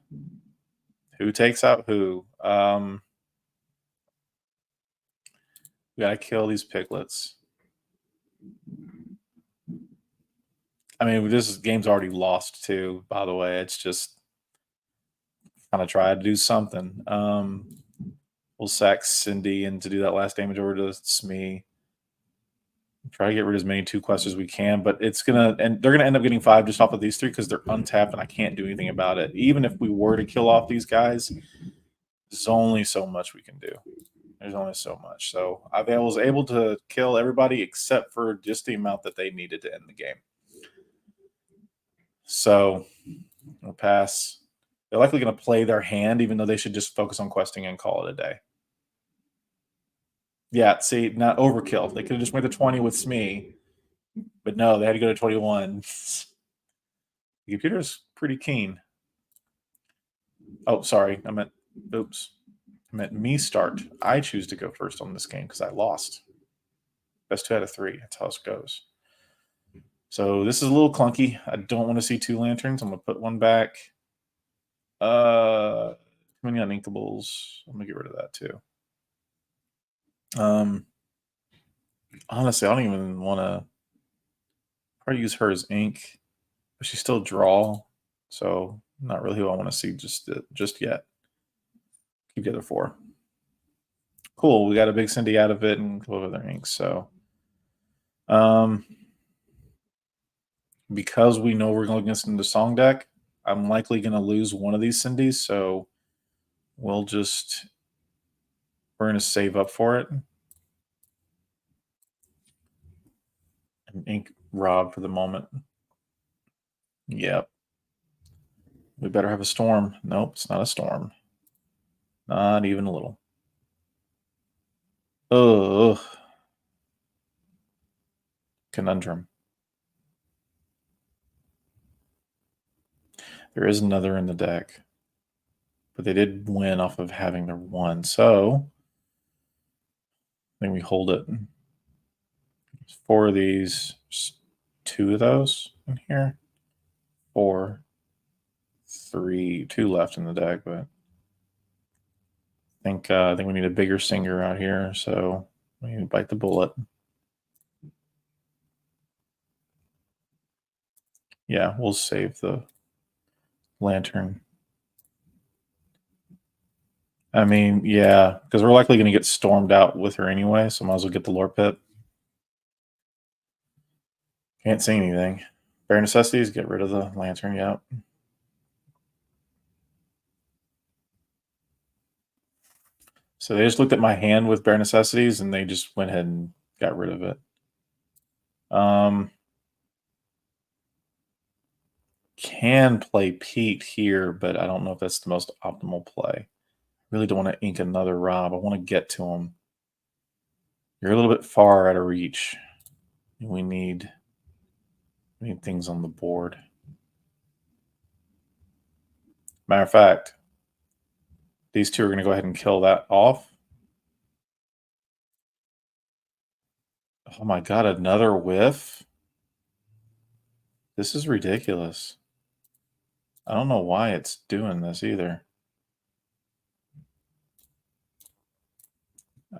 [SPEAKER 1] who takes out who? We gotta kill these piglets. I mean, this game's already lost too, by the way. It's just kind of try to do something. We'll sack Cindy and to do that last damage over to Smee. Try to get rid of as many 2 quests as we can, but it's gonna, and they're gonna end up getting 5 just off of these 3 because they're untapped and I can't do anything about it. Even if we were to kill off these guys, there's only so much we can do. There's only so much. So I was able to kill everybody except for just the amount that they needed to end the game. So we'll pass. They're likely going to play their hand, even though they should just focus on questing and call it a day. Yeah, see, not overkill. They could have just made the 20 with Smee, but no, they had to go to 21. The computer's pretty keen. Oh, sorry. Oops. I meant me start. I choose to go first on this game because I lost. Best 2 out of 3. That's how it goes. So this is a little clunky. I don't want to see 2 lanterns. I'm going to put one back. Too many uninkables. I'm going to get rid of that too. Honestly, I don't even want to probably use her as ink, but she's still draw, so not really who I want to see just yet. Keep the other 4. Cool. We got a big Cindy out of it and a couple of other inks. So, because we know we're going against the song deck, I'm likely going to lose one of these Cindys. So we're going to save up for it. And ink Rob for the moment. Yep. We better have a storm. Nope, it's not a storm. Not even a little. Ugh. Conundrum. There is another in the deck. But they did win off of having their 1. So I think we hold it. There's 4 of these. There's 2 of those in here. 4. 3. 2 left in the deck, but I think we need a bigger singer out here, so we need to bite the bullet. Yeah, we'll save the lantern. I mean, yeah, because we're likely going to get stormed out with her anyway, so might as well get the lore pit. Can't see anything. Bare necessities, get rid of the lantern, yep. So they just looked at my hand with bare necessities and they just went ahead and got rid of it. Can play Pete here, but I don't know if that's the most optimal play. Really don't want to ink another Rob. I want to get to him. You're a little bit far out of reach. We need things on the board. Matter of fact, these 2 are going to go ahead and kill that off. Oh my god, another whiff? This is ridiculous. I don't know why it's doing this either.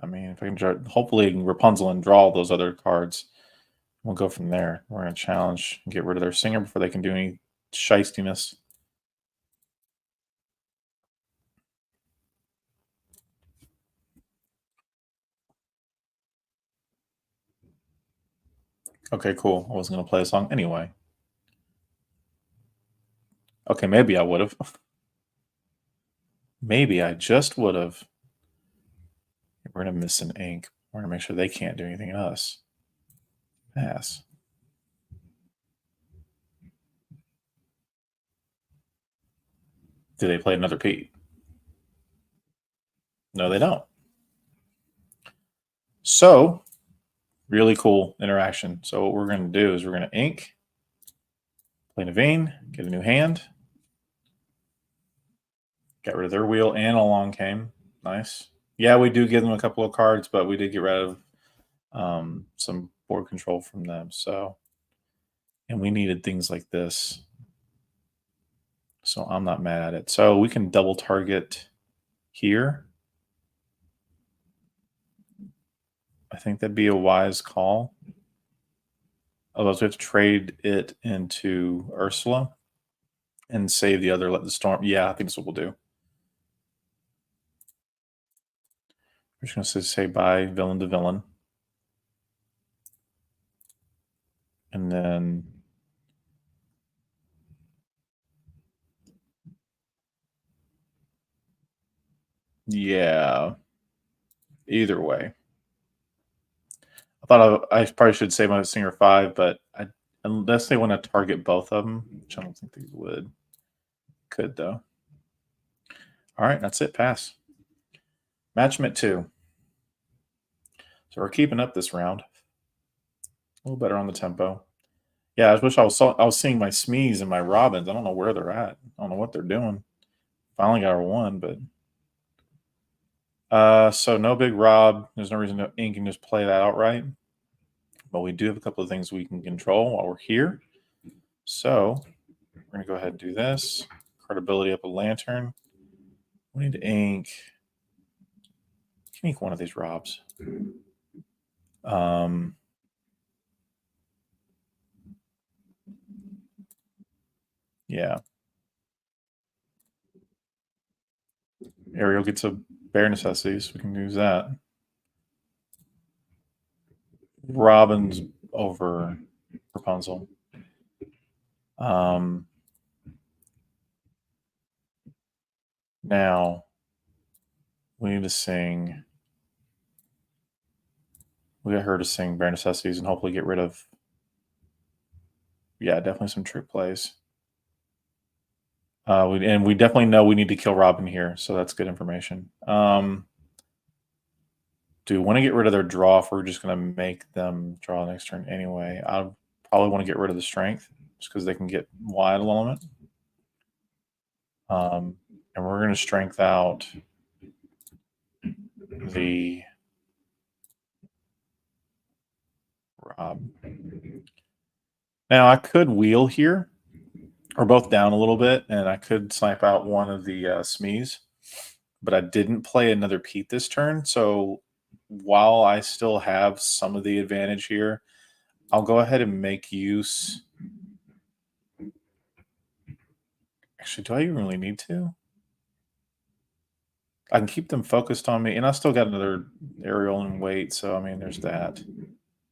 [SPEAKER 1] I mean, if I can draw, hopefully Rapunzel and draw those other cards. We'll go from there. We're going to challenge and get rid of their singer before they can do any shistiness. Okay, cool. I wasn't going to play a song anyway. Okay, maybe I would have. Maybe I just would have. We're gonna miss an ink. We're gonna make sure they can't do anything to us. Pass. Do they play another P? No, they don't. So, really cool interaction. So what we're going to do is we're going to ink, play Naveen, get a new hand, get rid of their wheel, and along came. Nice. Yeah, we do give them a couple of cards, but we did get rid of some board control from them. So, and we needed things like this. So I'm not mad at it. So we can double target here. I think that'd be a wise call. Otherwise, we have to trade it into Ursula and save the other. Let the storm. Yeah, I think that's what we'll do. We're just going to say bye, villain to villain. And then yeah, either way. I thought I probably should say my Singer 5, but unless they want to target both of them, which I don't think they would. Could, though. All right, that's it. Pass. Matchment 2. So we're keeping up this round. A little better on the tempo. Yeah, I wish I was seeing my Smees and my Robins. I don't know where they're at. I don't know what they're doing. Finally got our one, but so no big Rob. There's no reason to ink and just play that outright. But we do have a couple of things we can control while we're here. So we're going to go ahead and do this. Credibility up a lantern. We need to ink. Can ink one of these Robs. Yeah. Ariel gets a bare necessities. We can use that. Robin's over Rapunzel. Now we need to sing. We got her to sing bare necessities and hopefully get rid of. Yeah, definitely some trick plays. And we definitely know we need to kill Robin here, so that's good information. Do we want to get rid of their draw if we're just going to make them draw next turn anyway? I probably want to get rid of the strength just because they can get wide a little bit. And we're going to strength out the Rob. Now I could wheel here. We're both down a little bit, and I could snipe out one of the Smees, but I didn't play another Pete this turn. So while I still have some of the advantage here, I'll go ahead and make use. Actually, do I even really need to? I can keep them focused on me, and I still got another aerial and weight, so I mean, there's that.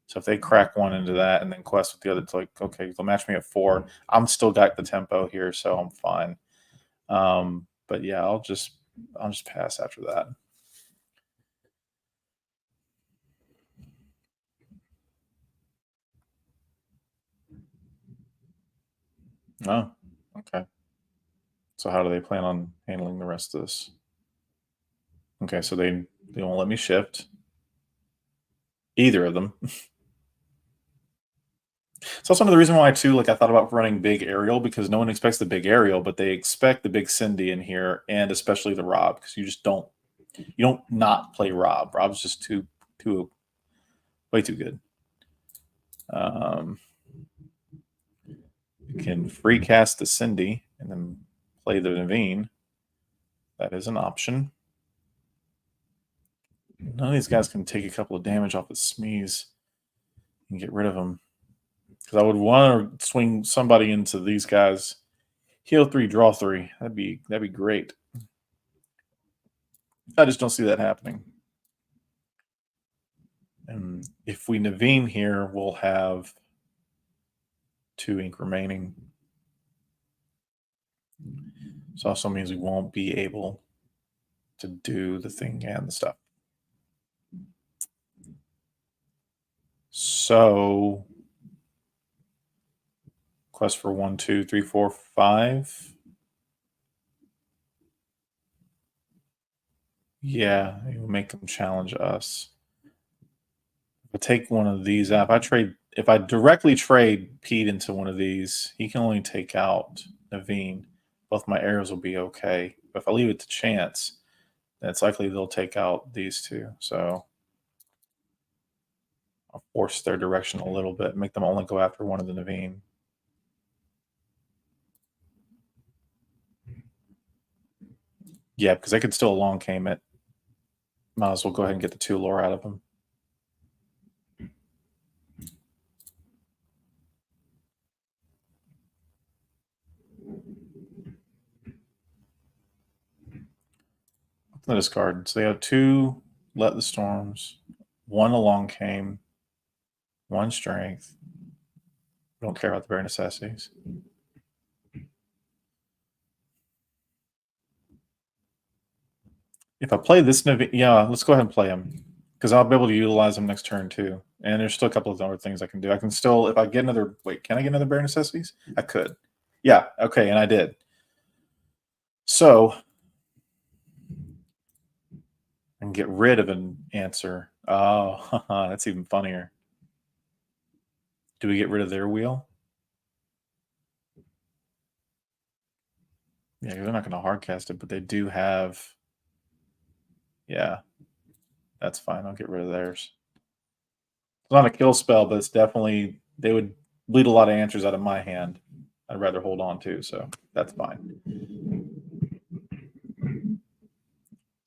[SPEAKER 1] So if they crack one into that and then quest with the other, it's like, okay, they'll match me at 4. I'm still got the tempo here, so I'm fine. But yeah, I'll just pass after that. Oh, okay. So how do they plan on handling the rest of this? Okay, so they won't let me shift. Either of them. It's also another reason why too, like I thought about running big aerial because no one expects the big aerial, but they expect the big Cindy in here, and especially the Rob, because you don't not play Rob. Rob's just too way too good. You can free cast the Cindy and then play the Naveen. That is an option. None of these guys can take a couple of damage off of Smees and get rid of them. Because I would want to swing somebody into these guys. Heal 3, draw 3. That'd be great. I just don't see that happening. And if we Naveen here, we'll have 2 ink remaining. This also means we won't be able to do the thing and the stuff. So quest for 1, 2, 3, 4, 5. Yeah, it will make them challenge us. If I take one of these out, if I directly trade Pete into one of these, he can only take out Naveen. Both my arrows will be okay. But if I leave it to chance, then it's likely they'll take out these two. So I'll force their direction a little bit, make them only go after one of the Naveen. Yeah, because they could still long came it. Might as well go ahead and get the 2 lore out of them. The discard. So they have 2 Let the Storms, 1 Along Came, 1 Strength. Don't care about the bare necessities. If I play this Naveen, yeah, let's go ahead and play him because I'll be able to utilize him next turn too. And there's still a couple of other things I can do. I can still, if I get another, wait, can I get another bare necessities? I could. Yeah, okay, and I did. So I can get rid of an answer. Oh, that's even funnier. Do we get rid of their wheel? Yeah, they're not going to hardcast it, but they do have. Yeah, that's fine. I'll get rid of theirs. It's not a kill spell, but it's definitely they would bleed a lot of answers out of my hand. I'd rather hold on to, so that's fine.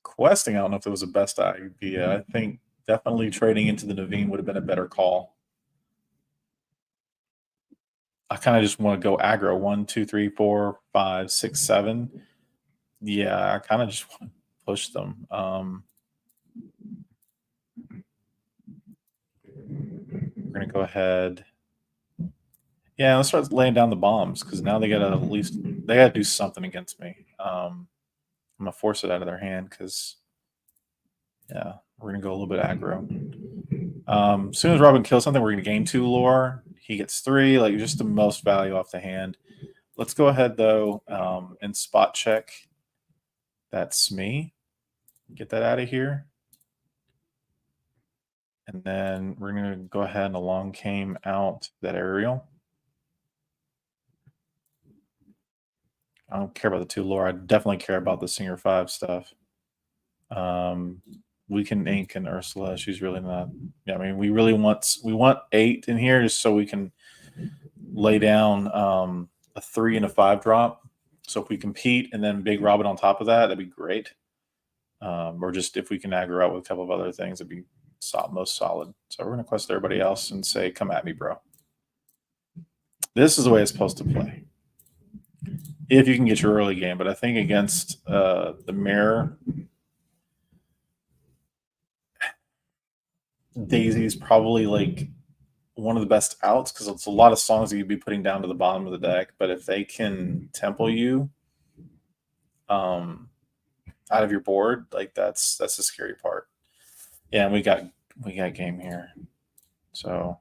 [SPEAKER 1] Questing, I don't know if it was the best idea. I think definitely trading into the Naveen would have been a better call. I kind of just want to go aggro 1, 2, 3, 4, 5, 6, 7. Yeah, I kind of just want to push them. We're gonna go ahead. Yeah, let's start laying down the bombs because now they gotta at least they gotta do something against me. I'm gonna force it out of their hand because yeah, we're gonna go a little bit aggro. As soon as Robin kills something, we're gonna gain 2 lore. He gets 3, like just the most value off the hand. Let's go ahead though and spot check. That's me. Get that out of here. And then we're gonna go ahead and along came out that aerial. I don't care about the 2 lore. I definitely care about the Singer 5 stuff. We can ink and Ursula. She's really not. Yeah, I mean, we want 8 in here just so we can lay down a 3 and a 5 drop. So if we compete and then Big Robin on top of that, that'd be great. Or just if we can aggro out with a couple of other things, it'd be most solid. So we're gonna quest everybody else and say, "Come at me, bro." This is the way it's supposed to play. If you can get your early game, but I think against the mirror, Daisy's probably like one of the best outs because it's a lot of songs that you'd be putting down to the bottom of the deck. But if they can temple you out of your board, like that's the scary part. Yeah, and we got game here. So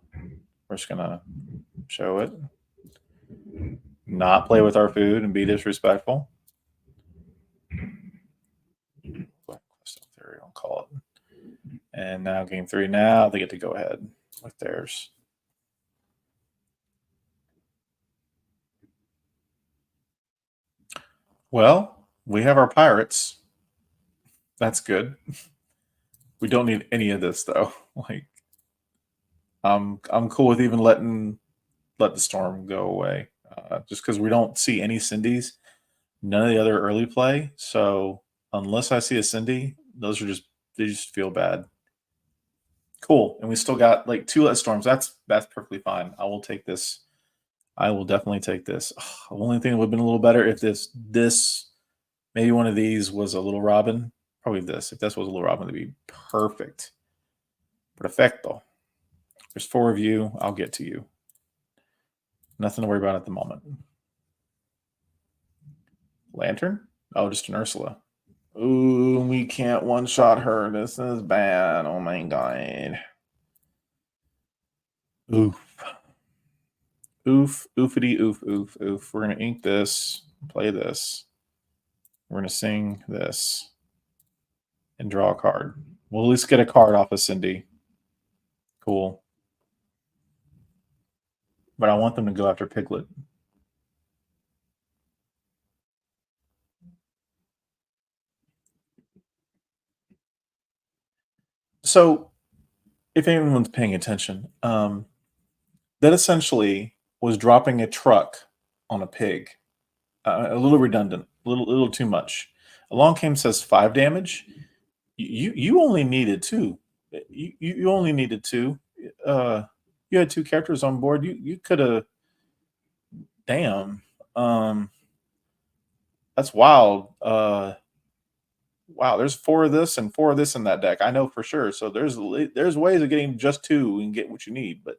[SPEAKER 1] we're just gonna show it. Not play with our food and be disrespectful. I'll call it. And now game 3. Now they get to go ahead with theirs. Well, we have our pirates. That's good. We don't need any of this though. Like, I'm cool with even let the storm go away, just because we don't see any Cindy's, none of the other early play. So unless I see a Cindy, they just feel bad. Cool, and we still got like 2 let storms. That's perfectly fine. I will take this. I will definitely take this. Ugh, the only thing that would have been a little better if this maybe one of these was a little Robin. Probably this. If this was a little Robin, it'd be perfect. Perfecto. There's 4 of you. I'll get to you. Nothing to worry about at the moment. Lantern? Oh, just an Ursula. Ooh, we can't one shot her. This is bad. Oh my god. Oof. Oof. Oofity oof oof oof. We're gonna ink this, play this. We're gonna sing this and draw a card. We'll at least get a card off of Cindy. Cool. But I want them to go after Piglet. So if anyone's paying attention, that essentially was dropping a truck on a pig. A little redundant, a little too much. Along came says 5 damage. You only needed two. You only needed two. Uh, you had two characters on board. You could have. Damn. Um, that's wild. Wow. There's four of this and four of this in that deck. I know for sure. So there's ways of getting just two and get what you need. But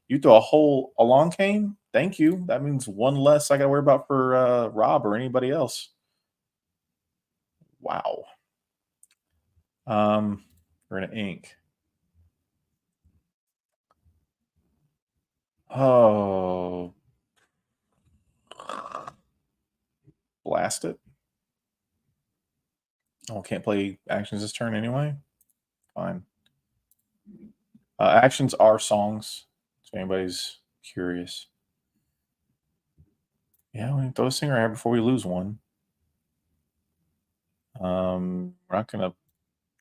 [SPEAKER 1] you throw a whole along came. Thank you. That means one less I got to worry about for Rob or anybody else. Wow. We're gonna ink. Oh, blast it. Oh, can't play actions this turn anyway. Fine. Actions are songs. If anybody's curious. Yeah, we can throw a singer out before we lose one. We're not gonna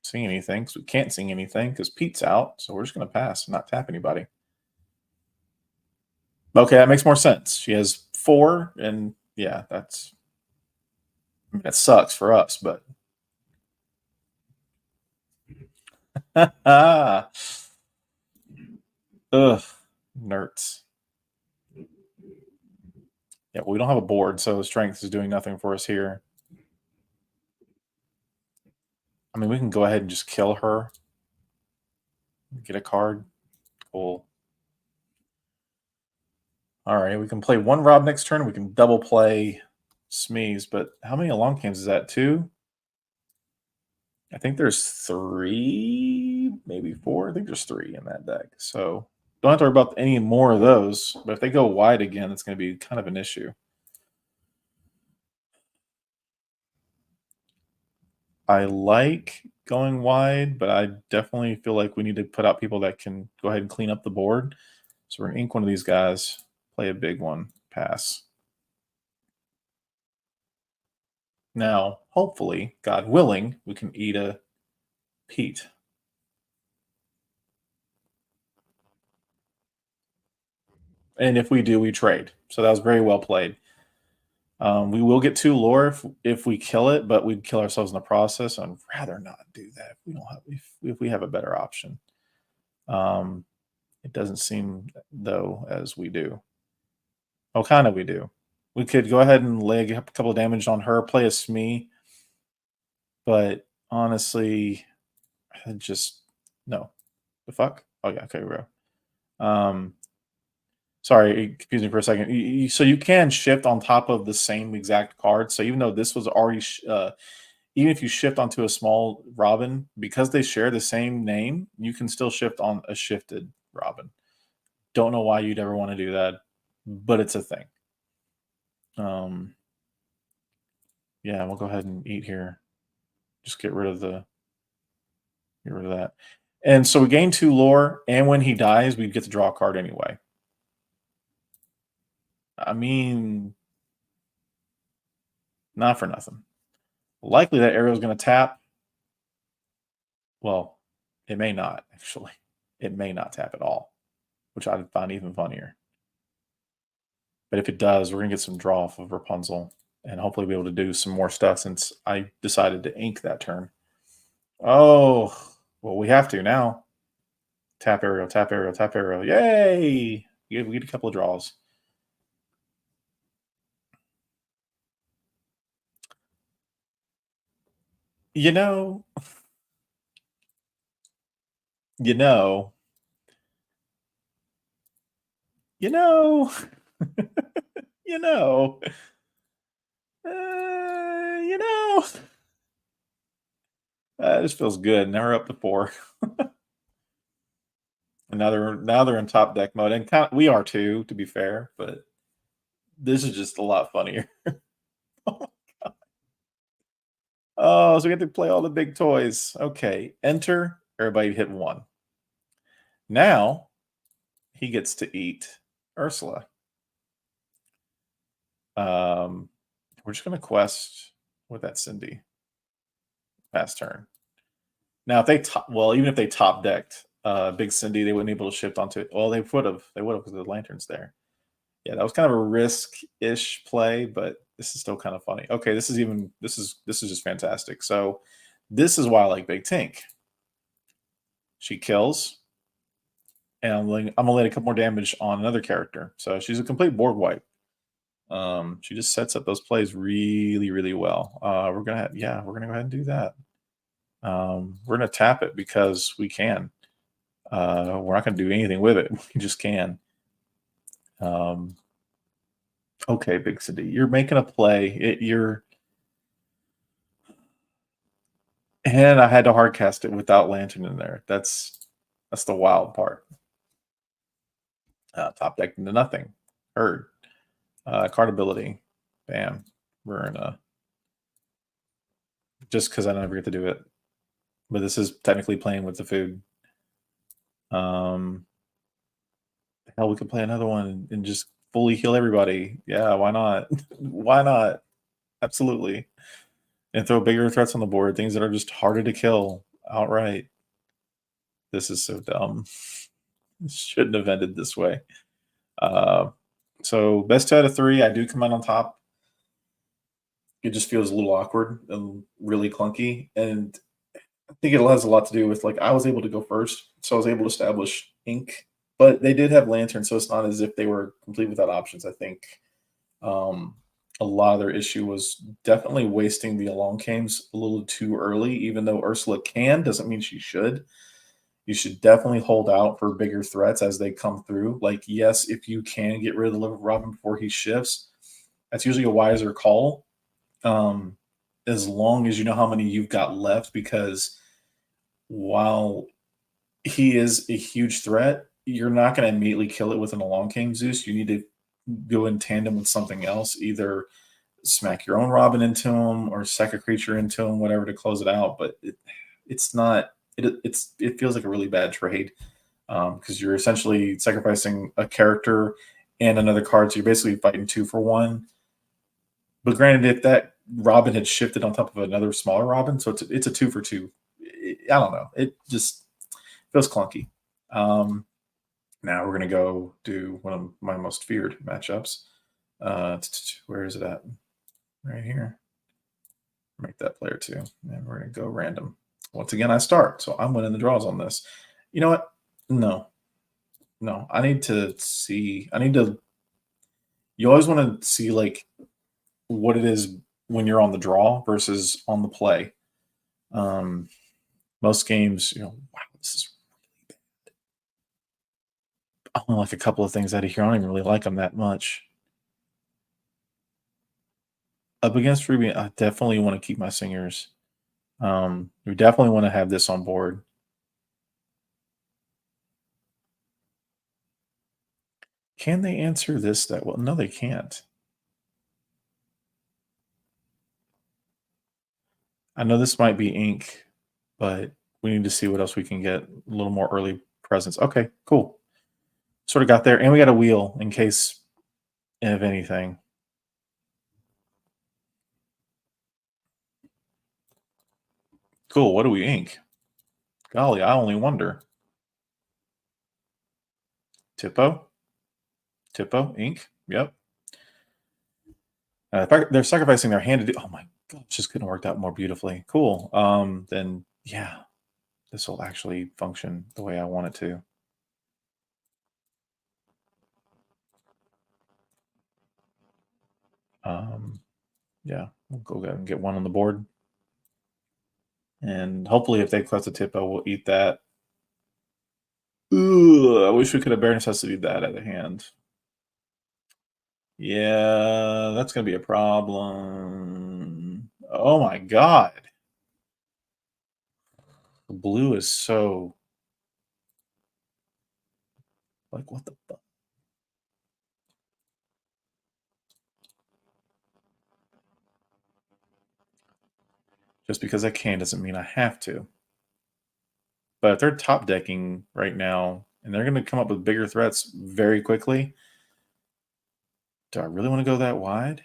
[SPEAKER 1] sing anything because we can't sing anything because Pete's out. So we're just gonna pass and not tap anybody. Okay, that makes more sense. She has four, and yeah, that sucks for us, but ugh, nerds. Yeah, we don't have a board, so strength is doing nothing for us here. I mean, we can go ahead and just kill her. Get a card. Cool. All right, we can play one Rob next turn. We can double play Smees, but how many long games is that? Two? I think there's three, maybe four. I think there's three in that deck. So don't have to worry about any more of those. But if they go wide again, it's going to be kind of an issue. I like going wide, but I definitely feel like we need to put out people that can go ahead and clean up the board. So we're going to ink one of these guys, play a big one, pass. Now, hopefully, God willing, we can eat a Pete. And if we do, we trade. So that was very well played. We will get two lore if we kill it, but we'd kill ourselves in the process. I'd rather not do that if we don't have if we have a better option. Um, it doesn't seem though as we do. Oh, kind of we do. We could go ahead and lay a couple of damage on her, play a Smee, but honestly, just no. The fuck? Oh yeah, okay, we go. Sorry, excuse me for a second. So you can shift on top of the same exact card. So even though this was already, even if you shift onto a small Robin, because they share the same name, you can still shift on a shifted Robin. Don't know why you'd ever want to do that, but it's a thing. Yeah, we'll go ahead and eat here. Just get rid of that. And so we gain two lore, and when he dies, we get to draw a card anyway. I mean, not for nothing. Likely that arrow is going to tap. Well, it may not, actually. It may not tap at all, which I'd find even funnier. But if it does, we're going to get some draw off of Rapunzel and hopefully be able to do some more stuff since I decided to ink that turn. Oh, well, we have to now. Tap arrow, tap arrow, tap arrow. Yay! We get a couple of draws. You know, you know, you know, you know, you know. This feels good. Now we're up to 4. And now they're in top deck mode, and we are too, to be fair, but this is just a lot funnier. Oh, so we get to play all the big toys. Okay, enter. Everybody hit 1. Now he gets to eat Ursula. Um, we're just gonna quest with that Cindy. Pass turn. Now, if even if they top decked Big Cindy, they wouldn't be able to shift onto it. Well, they would have. They would have because the lantern's there. Yeah, that was kind of a risk-ish play, but this is still kind of funny. Okay, this is just fantastic. So this is why I like Big Tink. She kills, and I'm gonna lay a couple more damage on another character. So she's a complete board wipe. She just sets up those plays really, really well. We're gonna we're gonna go ahead and do that. We're gonna tap it because we can. We're not gonna do anything with it. We just can. Okay, Big City, you're making a play. And I had to hardcast it without Lantern in there. That's the wild part. Top deck into nothing. Heard. Card ability. Bam. We're in a just because I never get to do it. But this is technically playing with the food. Hell, we could play another one and just fully heal everybody. Yeah, why not? Why not? Absolutely. And throw bigger threats on the board, things that are just harder to kill outright. This is so dumb. Shouldn't have ended this way. So best 2 out of 3, I do come out on top. It just feels a little awkward and really clunky, and I think it has a lot to do with like I was able to go first, so I was able to establish ink, but they did have lantern, so it's not as if they were complete without options. I think um, a lot of their issue was definitely wasting the along games a little too early. Even though Ursula can, doesn't mean she should. You should definitely hold out for bigger threats as they come through. Like, yes, if you can get rid of the Robin before he shifts, that's usually a wiser call. Um, as long as you know how many you've got left, because while he is a huge threat, you're not going to immediately kill it with an Along Came Zeus. You need to go in tandem with something else, either smack your own Robin into him or sack a creature into him, whatever to close it out. But it's not. It feels like a really bad trade because you're essentially sacrificing a character and another card, so you're basically fighting 2 for 1. But granted, if that Robin had shifted on top of another smaller Robin, so it's a 2 for 2. I don't know. It just feels clunky. Now we're gonna go do one of my most feared matchups. Where is it at? Right here. Make that player 2, and we're gonna go random. Once again, I start, so I'm winning the draws on this. You know what? No, no. I need to see. I need to. You always want to see like what it is when you're on the draw versus on the play. Um, most games, wow, this is I only like a couple of things out of here. I don't even really like them that much. Up against Ruby, I definitely want to keep my singers. We definitely want to have this on board. Can they answer this that well? No, they can't. I know this might be ink, but we need to see what else we can get. A little more early presence. Okay, cool. Sort of got there. And we got a wheel in case of anything. Cool. What do we ink? Golly, I only wonder. Tippo? Tippo? Ink? Yep. They're sacrificing their hand to do. Oh my gosh, this couldn't have worked out more beautifully. Cool. Then yeah, this will actually function the way I want it to. Yeah, we'll go ahead and get one on the board. And hopefully if they close the Tippo, we'll eat that. Ugh, I wish we could have bare necessity that at the hand. Yeah, that's gonna be a problem. Oh my god. The blue is so like what the fuck? Just because I can doesn't mean I have to. But if they're top decking right now and they're going to come up with bigger threats very quickly, do I really want to go that wide?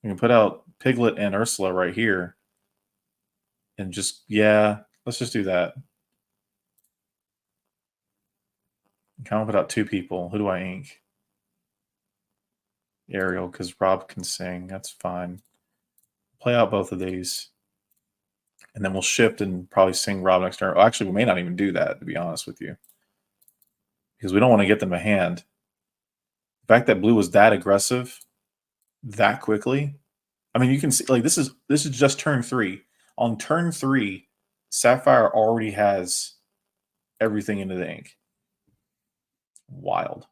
[SPEAKER 1] We can put out Piglet and Ursula right here and just, yeah, let's just do that. Kind of put out two people. Who do I ink? Ariel, because Rob can sing. That's fine. Play out both of these. And then we'll shift and probably sing Rob next turn. Actually, we may not even do that, to be honest with you. Because we don't want to get them a hand. The fact that blue was that aggressive that quickly. I mean, you can see like this is just turn 3. On turn 3, Sapphire already has everything into the ink. Wild.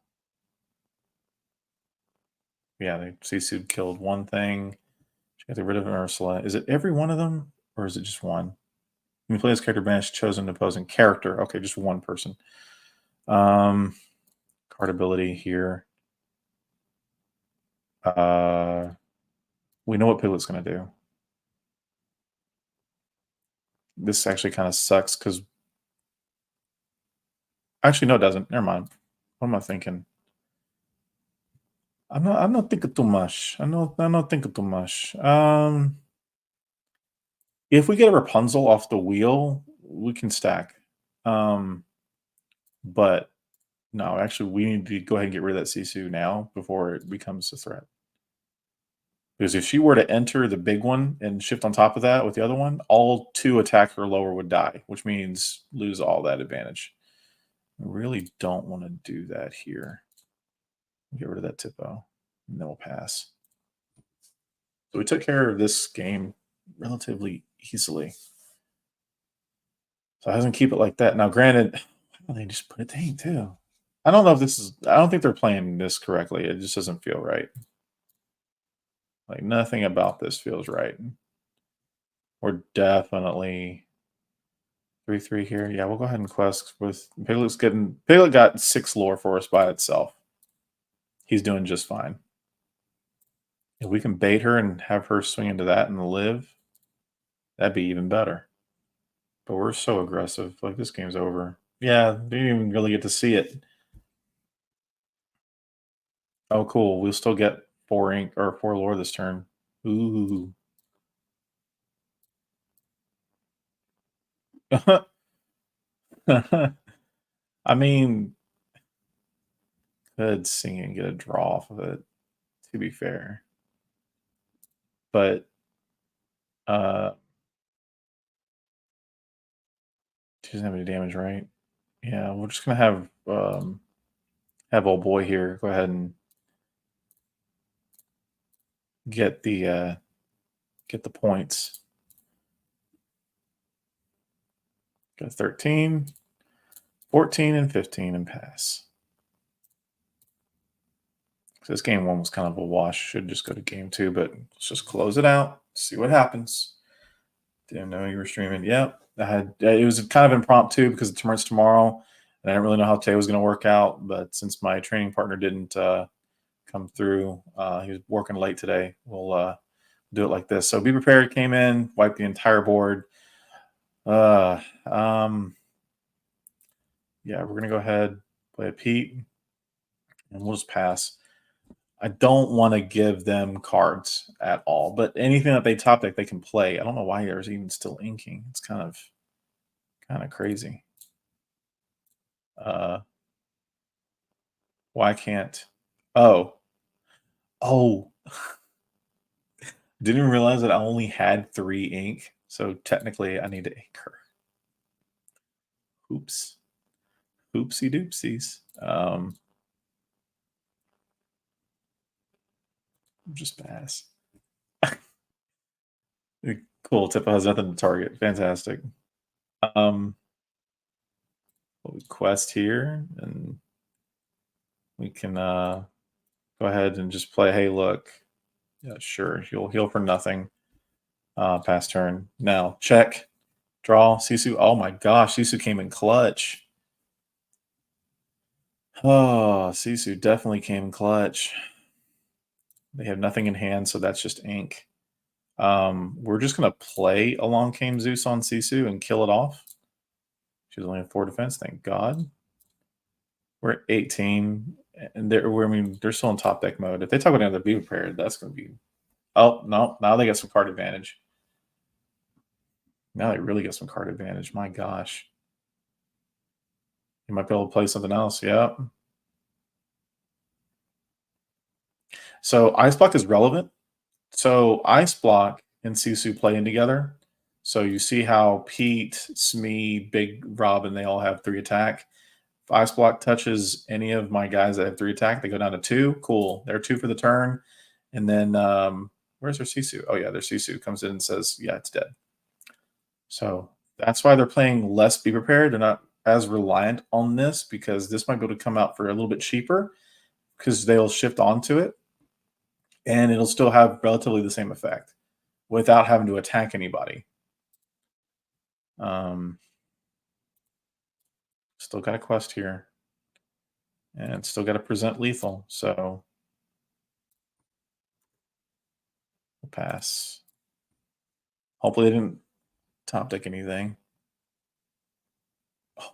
[SPEAKER 1] Yeah, they CC killed one thing. She got rid of Ursula. Is it every one of them, or is it just one? When you play this character, banish chosen opposing character. Okay, just one person. Card ability here. We know what Piglet's going to do. This actually kind of sucks because actually no, it doesn't. Never mind. What am I thinking? I'm not thinking too much. I'm not thinking too much. If we get a Rapunzel off the wheel, we can stack. But no, actually, we need to go ahead and get rid of that Sisu now before it becomes a threat. Because if she were to enter the big one and shift on top of that with the other one, all 2 attack or lower would die, which means lose all that advantage. I really don't want to do that here. Get rid of that Tipo, and then we'll pass. So we took care of this game relatively easily. So I doesn't keep it like that. Now, granted, they just put a tank too. I don't know if this is. I don't think they're playing this correctly. It just doesn't feel right. Like nothing about this feels right. We're definitely 3-3 here. Yeah, we'll go ahead and quest with Piglet's getting. Piglet got 6 lore for us by itself. He's doing just fine. If we can bait her and have her swing into that and live, that'd be even better. But we're so aggressive. Like this game's over. Yeah, didn't even really get to see it. Oh, cool. We'll still get 4 ink or 4 lore this turn. Ooh. I mean, could sing and get a draw off of it, to be fair. But she doesn't have any damage, right? Yeah, we're just gonna have old boy here go ahead and get the points. Got 13, 14, and 15 and pass. So this game 1 was kind of a wash. Should just go to game 2, but let's just close it out. See what happens. Didn't know you were streaming. Yep. It was kind of impromptu because the tournament's tomorrow. And I didn't really know how today was going to work out. But since my training partner didn't come through, he was working late today. We'll do it like this. So be prepared. Came in, wiped the entire board. Yeah, we're going to go ahead, play a Pete, and we'll just pass. I don't want to give them cards at all, but anything that they top deck, they can play. I don't know why there's even still inking. It's kind of crazy. Why can't? Oh, didn't even realize that I only had 3 ink, so technically I need to ink her. Oops, oopsie doopsies. Just pass. Cool. Tippa has nothing to target. Fantastic. We'll quest here, and we can go ahead and just play. Hey, look. Yeah, sure. You'll heal for nothing. Pass turn. Now check. Draw. Sisu. Oh my gosh, Sisu came in clutch. Oh, Sisu definitely came in clutch. They have nothing in hand, so that's just ink. We're just gonna play Along Came Zeus on Sisu and kill it off. She's only at 4 defense, thank God. We're at 18, and I mean, they're still in top deck mode. If they talk about another be prepared, that's gonna be. Oh no! Now they got some card advantage. Now they really get some card advantage. My gosh, you might be able to play something else. Yeah. So Ice Block is relevant. So Ice Block and Sisu playing together. So you see how Pete, Smee, Big Robin, they all have 3 attack. If Ice Block touches any of my guys that have 3 attack, they go down to 2. Cool. They're 2 for the turn. And then where's their Sisu? Oh yeah, their Sisu comes in and says, yeah, it's dead. So that's why they're playing less Be Prepared. They're not as reliant on this because this might be able to come out for a little bit cheaper because they'll shift onto it and it'll still have relatively the same effect without having to attack anybody. Still got a quest here. And still got to present lethal. So we'll pass. Hopefully they didn't top deck anything.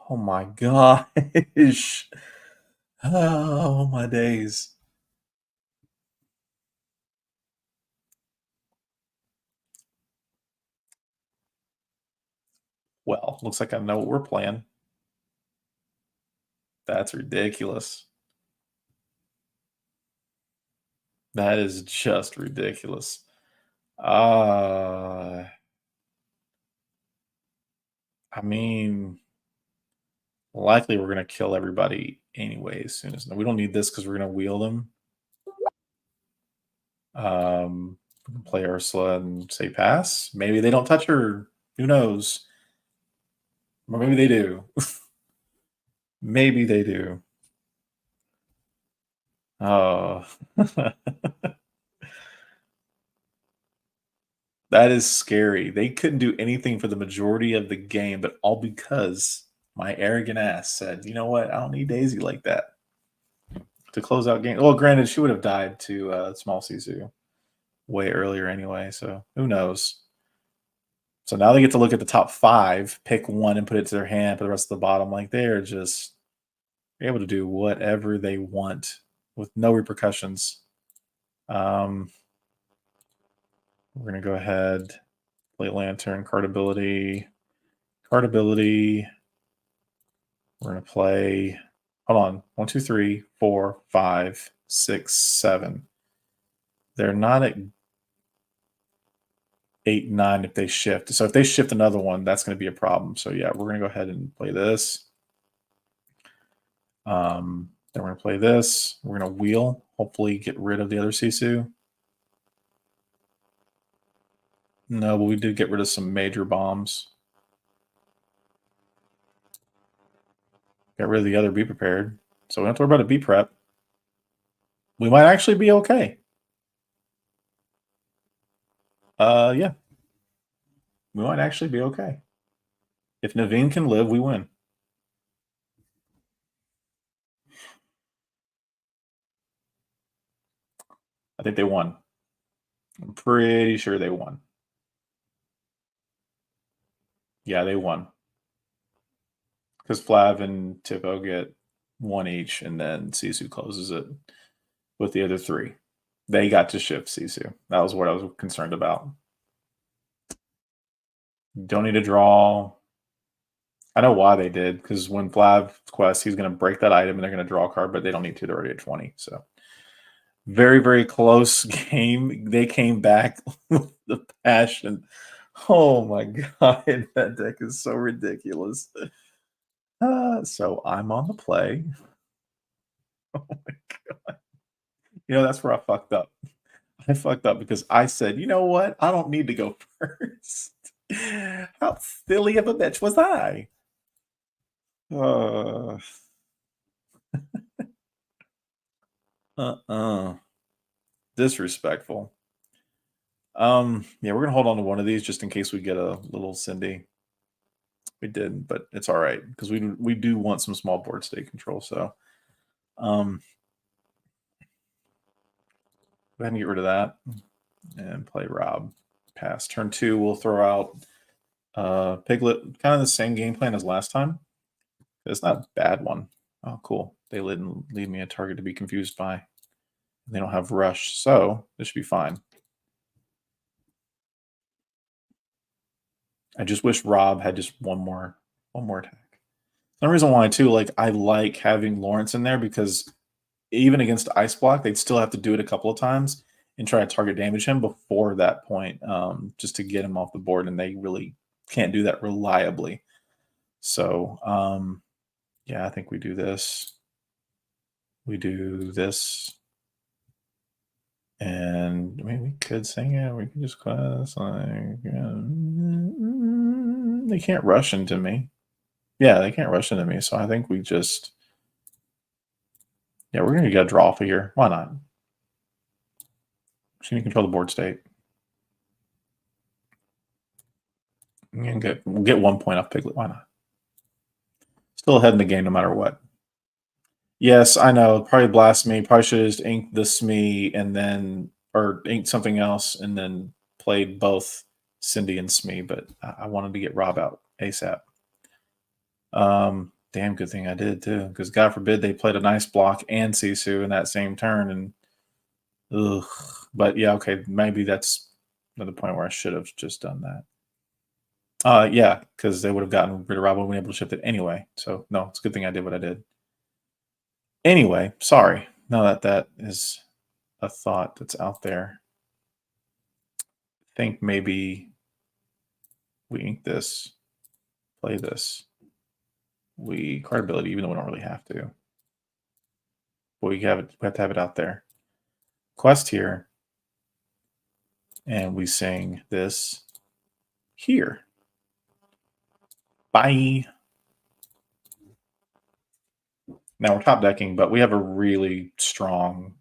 [SPEAKER 1] Oh my gosh. Oh my days. Well, looks like I know what we're playing. That's ridiculous. That is just ridiculous. I mean, likely we're gonna kill everybody anyway as soon as we don't need this because we're gonna wheel them. We can play Ursula and say pass. Maybe they don't touch her. Who knows? Or maybe they do. Maybe they do. Oh. That is scary. They couldn't do anything for the majority of the game, but all because my arrogant ass said, you know what? I don't need Daisy like that to close out game. Well, granted, she would have died to Small Sisu way earlier anyway, so who knows? So now they get to look at the top 5, pick one and put it to their hand, put the rest of the bottom. Like they're just able to do whatever they want with no repercussions. We're going to go ahead, play Lantern, card ability. Card ability. We're going to play, hold on, 1, 2, 3, 4, 5, 6, 7. They're not at 8, 9 if they shift. So if they shift another one, that's going to be a problem. So yeah, we're going to go ahead and play this. Then we're going to play this. We're going to wheel, hopefully get rid of the other Sisu. No, but we did get rid of some major bombs. Get rid of the other Be Prepared. So we don't have to worry about a Be Prep. We might actually be okay. Yeah. We might actually be okay. If Naveen can live, we win. I think they won. I'm pretty sure they won. Yeah, they won. Because Flav and Tipo get 1 each, and then Sisu closes it with the other 3. They got to shift Sisu. That was what I was concerned about. Don't need to draw. I know why they did, because when Flav quests, he's going to break that item and they're going to draw a card, but they don't need to. They're already at 20. So very, very close game. They came back with the passion. Oh my God. That deck is so ridiculous. So I'm on the play. Oh my God. You know, that's where I fucked up. I fucked up because I said, you know what? I don't need to go first. How silly of a bitch was I? Uh, uh-uh. Disrespectful. Yeah, we're gonna hold on to one of these just in case we get a little Cindy. We did, but it's all right because we do want some small board state control. So um, go ahead and get rid of that and play Rob. Pass turn 2. We'll throw out Piglet. Kind of the same game plan as last time. It's not a bad one. Oh, cool. They didn't leave me a target to be confused by. They don't have rush, so this should be fine. I just wish Rob had just one more attack. The reason why too, like I like having Lawrence in there because even against Ice Block, they'd still have to do it a couple of times and try to target damage him before that point, just to get him off the board, and they really can't do that reliably. So yeah, I think we do this. We do this. And I mean, we could sing it. We could just class like they can't rush into me. Yeah, they can't rush into me. So I think we just we're gonna get a draw for here. Why not? She can control the board state. And we'll get 1 point off Piglet. Why not? Still ahead in the game no matter what. Yes, I know. Probably blast me. Probably should have just inked the Smee and then or inked something else and then played both Cindy and Smee, but I wanted to get Rob out ASAP. Damn good thing I did too, because God forbid they played a nice block and Sisu in that same turn, and ugh. But yeah, okay, maybe that's another point where I should have just done that. Yeah, because they would have gotten rid of Rob and been able to shift it anyway. So no, it's a good thing I did what I did. Anyway, sorry. Now that is a thought that's out there. I think maybe we ink this, play this. We card ability, even though we don't really have to. But we have to have it out there. Quest here. And we sing this here. Bye. Now we're top decking, but we have a really strong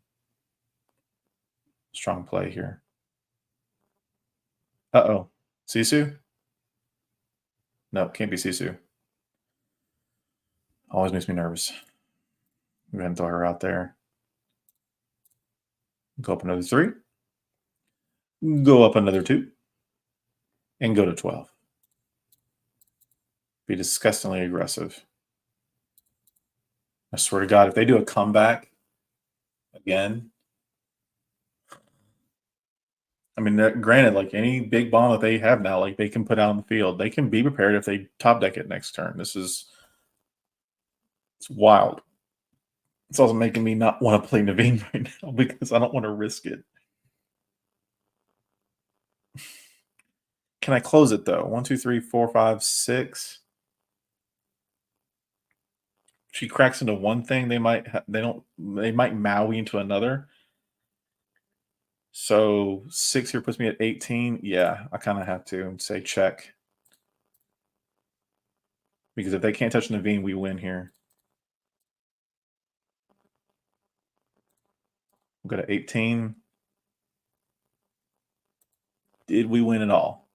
[SPEAKER 1] play here. Uh-oh. Sisu? No, can't be Sisu. Always makes me nervous. Go ahead and throw her out there. Go up another 3. Go up another 2. And go to 12. Be disgustingly aggressive. I swear to God, if they do a comeback again, I mean, granted, like any big bomb that they have now, like they can put out on the field, they can be prepared if they top deck it next turn. It's wild. It's also making me not want to play Naveen right now because I don't want to risk it. Can I close it though? 1, 2, 3, 4, 5, 6. She cracks into one thing. They might Maui into another. So 6 here puts me at 18. Yeah, I kind of have to say check. Because if they can't touch Naveen, we win here. We'll go to 18. Did we win at all?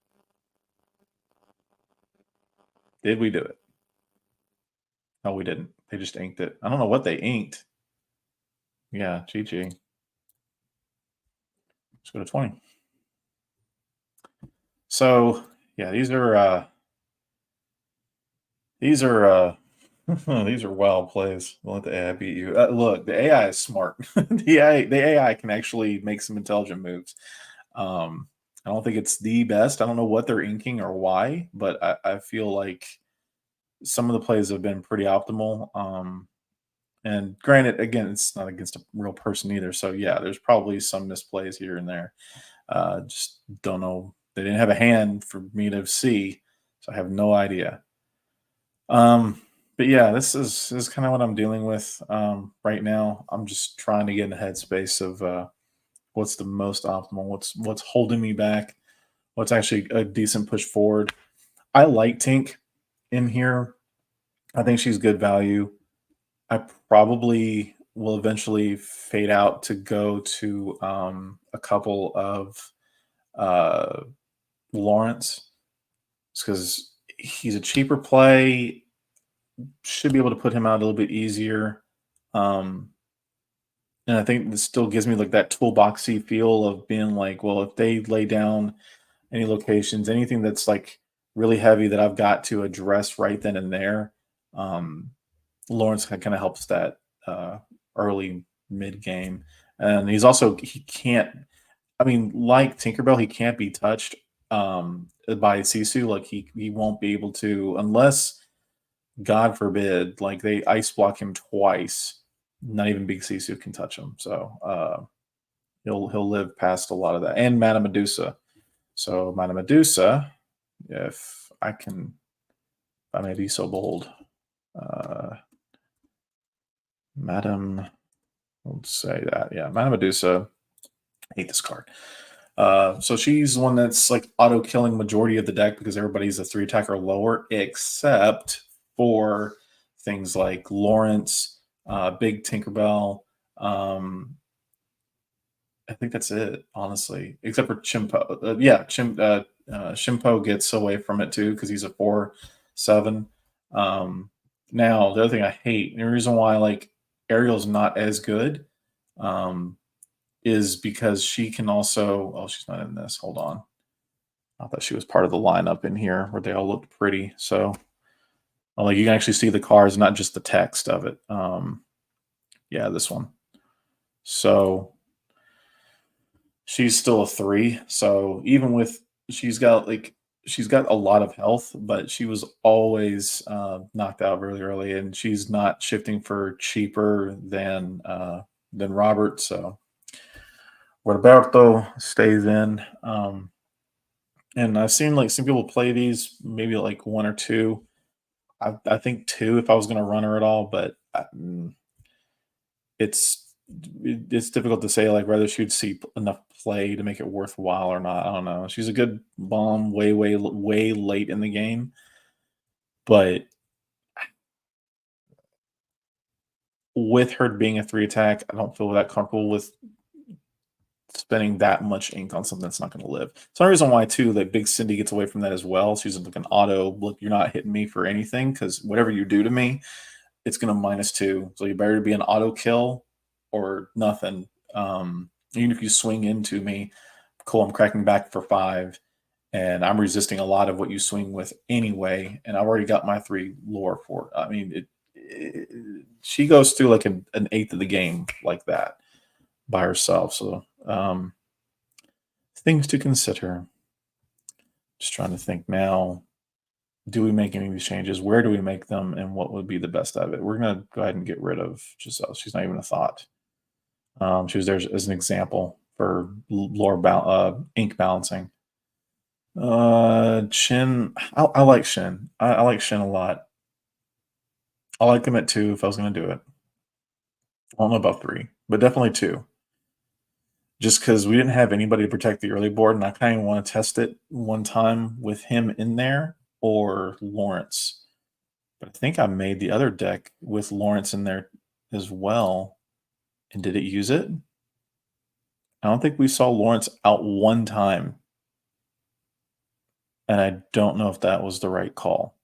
[SPEAKER 1] Did we do it? No, we didn't. They just inked it. I don't know what they inked. Yeah, GG. Let's go to 20. So yeah, these are these are wild plays. Don't let the AI beat you. Look, the AI is smart. the AI can actually make some intelligent moves. I don't think it's the best. I don't know what they're inking or why, but I feel like some of the plays have been pretty optimal. And granted, again, it's not against a real person either. So yeah, there's probably some misplays here and there. Just don't know. They didn't have a hand for me to see, so I have no idea. But yeah, this is kind of what I'm dealing with right now. I'm just trying to get in the headspace of what's the most optimal, what's holding me back, what's actually a decent push forward. I like Tink in here. I think she's good value. I probably will eventually fade out to go to a couple of Lawrence, because He's a cheaper play. Should be able to put him out a little bit easier. Um, and I think this still gives me like that toolboxy feel of being like, well, if they lay down any locations, anything that's like really heavy that I've got to address right then and there, um, Lawrence kind of helps that early mid game. And he's also he can't. I mean, like Tinkerbell, he can't be touched by Sisu. Like he won't be able to unless God forbid, like they ice block him twice. Not even Big Sisu can touch him. So he'll live past a lot of that. And Madame Medusa. So Madame Medusa, if I can, if I may be so bold, uh, Madame, let's say that, yeah, Madame Medusa. I hate this card. So she's the one that's like auto killing majority of the deck because everybody's a 3 attack or lower, except for things like Lawrence, Big Tinkerbell. Um, I think that's it, honestly, except for Chimpo. Shimpo gets away from it too because he's a 4/7. Um, Now the other thing I hate, and the reason why like Ariel's not as good, um, is because she can also. Oh, she's not in this. Hold on. I thought she was part of the lineup in here where they all looked pretty. So, like you can actually see the cards, not just the text of it. Yeah, this one. So she's still a 3. So even with she's got a lot of health, but she was always knocked out really early, and she's not shifting for cheaper than Robert. So Roberto stays in. And I've seen like some people play these, maybe like one or two. I think two if I was going to run her at all, but it's it's difficult to say like whether she'd see enough play to make it worthwhile or not. I don't know. She's a good bomb way late in the game, but with her being a 3 attack, I don't feel that comfortable with spending that much ink on something that's not going to live. It's one reason why too that Big Cindy gets away from that as well. She's like an auto look. You're not hitting me for anything because whatever you do to me, it's going to -2. So you better be an auto kill or nothing. Even if you swing into me, cool. I'm cracking back for 5, and I'm resisting a lot of what you swing with anyway. And I've already got my 3 lore for it. I mean, she goes through like an eighth of the game like that by herself. So things to consider. Just trying to think now. Do we make any of these changes? Where do we make them? And what would be the best of it? We're going to go ahead and get rid of Giselle. She's not even a thought. She was there as an example for ink balancing. Shin. I like Shin. I like Shin a lot. I like him at 2 if I was going to do it. I don't know about 3, but definitely 2. Just because we didn't have anybody to protect the early board, and I kind of want to test it one time with him in there or Lawrence. But I think I made the other deck with Lawrence in there as well. And did it use it? I don't think we saw Lawrence out one time. And I don't know if that was the right call.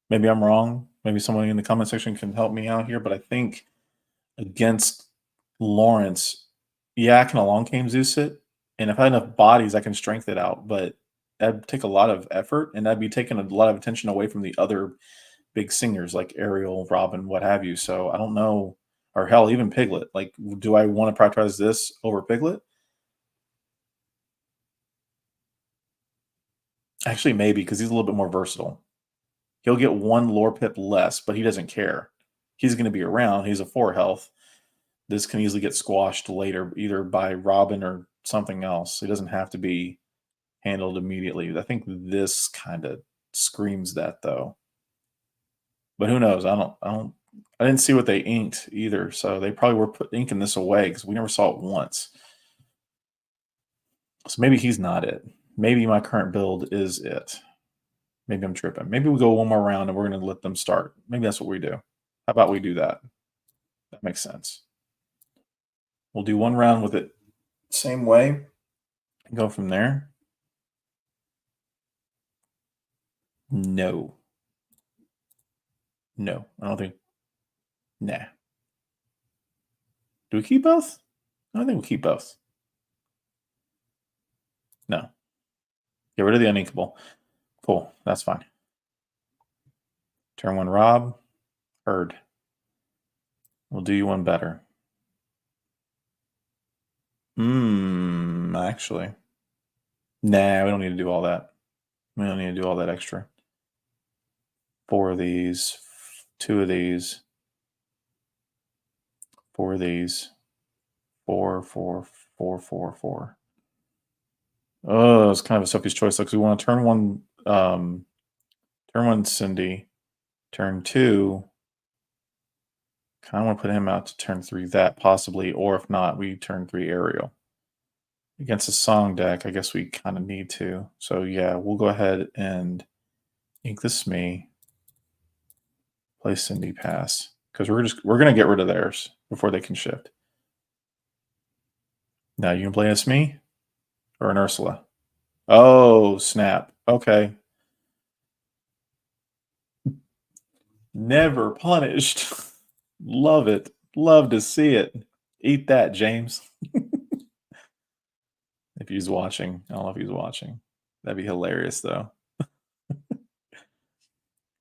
[SPEAKER 1] Maybe I'm wrong. Maybe someone in the comment section can help me out here. But I think against Lawrence, yeah, I can Along Came Zeus it. And if I had enough bodies, I can strength it out. But that'd take a lot of effort, and that'd be taking a lot of attention away from the other big singers like Ariel, Robin, what have you. So I don't know, or hell, even Piglet. Like, do I want to prioritize this over Piglet? Actually, maybe because he's a little bit more versatile. He'll get one lore pip less, but he doesn't care. He's going to be around. He's a 4 health. This can easily get squashed later, either by Robin or something else. He doesn't have to be handled immediately. I think this kind of screams that though. But who knows? I didn't see what they inked either, so they probably were inking this away because we never saw it once. So maybe he's not it. Maybe my current build is it. Maybe I'm tripping. Maybe we go one more round and we're going to let them start. Maybe that's what we do. How about we do that? That makes sense. We'll do one round with it same way and go from there. No. No, I don't think. Nah. Do we keep both? I don't think we keep both. No. Get rid of the uninkable. Cool. That's fine. Turn one, Rob. Heard. We'll do you one better. Actually. Nah, we don't need to do all that. We don't need to do all that extra. 4 of these, 2 of these, 4 of these, 4, 4, 4, 4, 4. Oh, it's kind of a Sophie's choice. Like we want to turn one Cindy, turn 2. Kind of want to put him out to turn 3 that possibly, or if not, we turn 3 Ariel. Against a song deck, I guess we kind of need to. So yeah, we'll go ahead and ink this me. Play Cindy pass. Because we're gonna get rid of theirs before they can shift. Now you can play as me or an Ursula. Oh, snap. Okay. Never punished. Love it. Love to see it. Eat that, James. If he's watching. I don't know if he's watching. That'd be hilarious, though.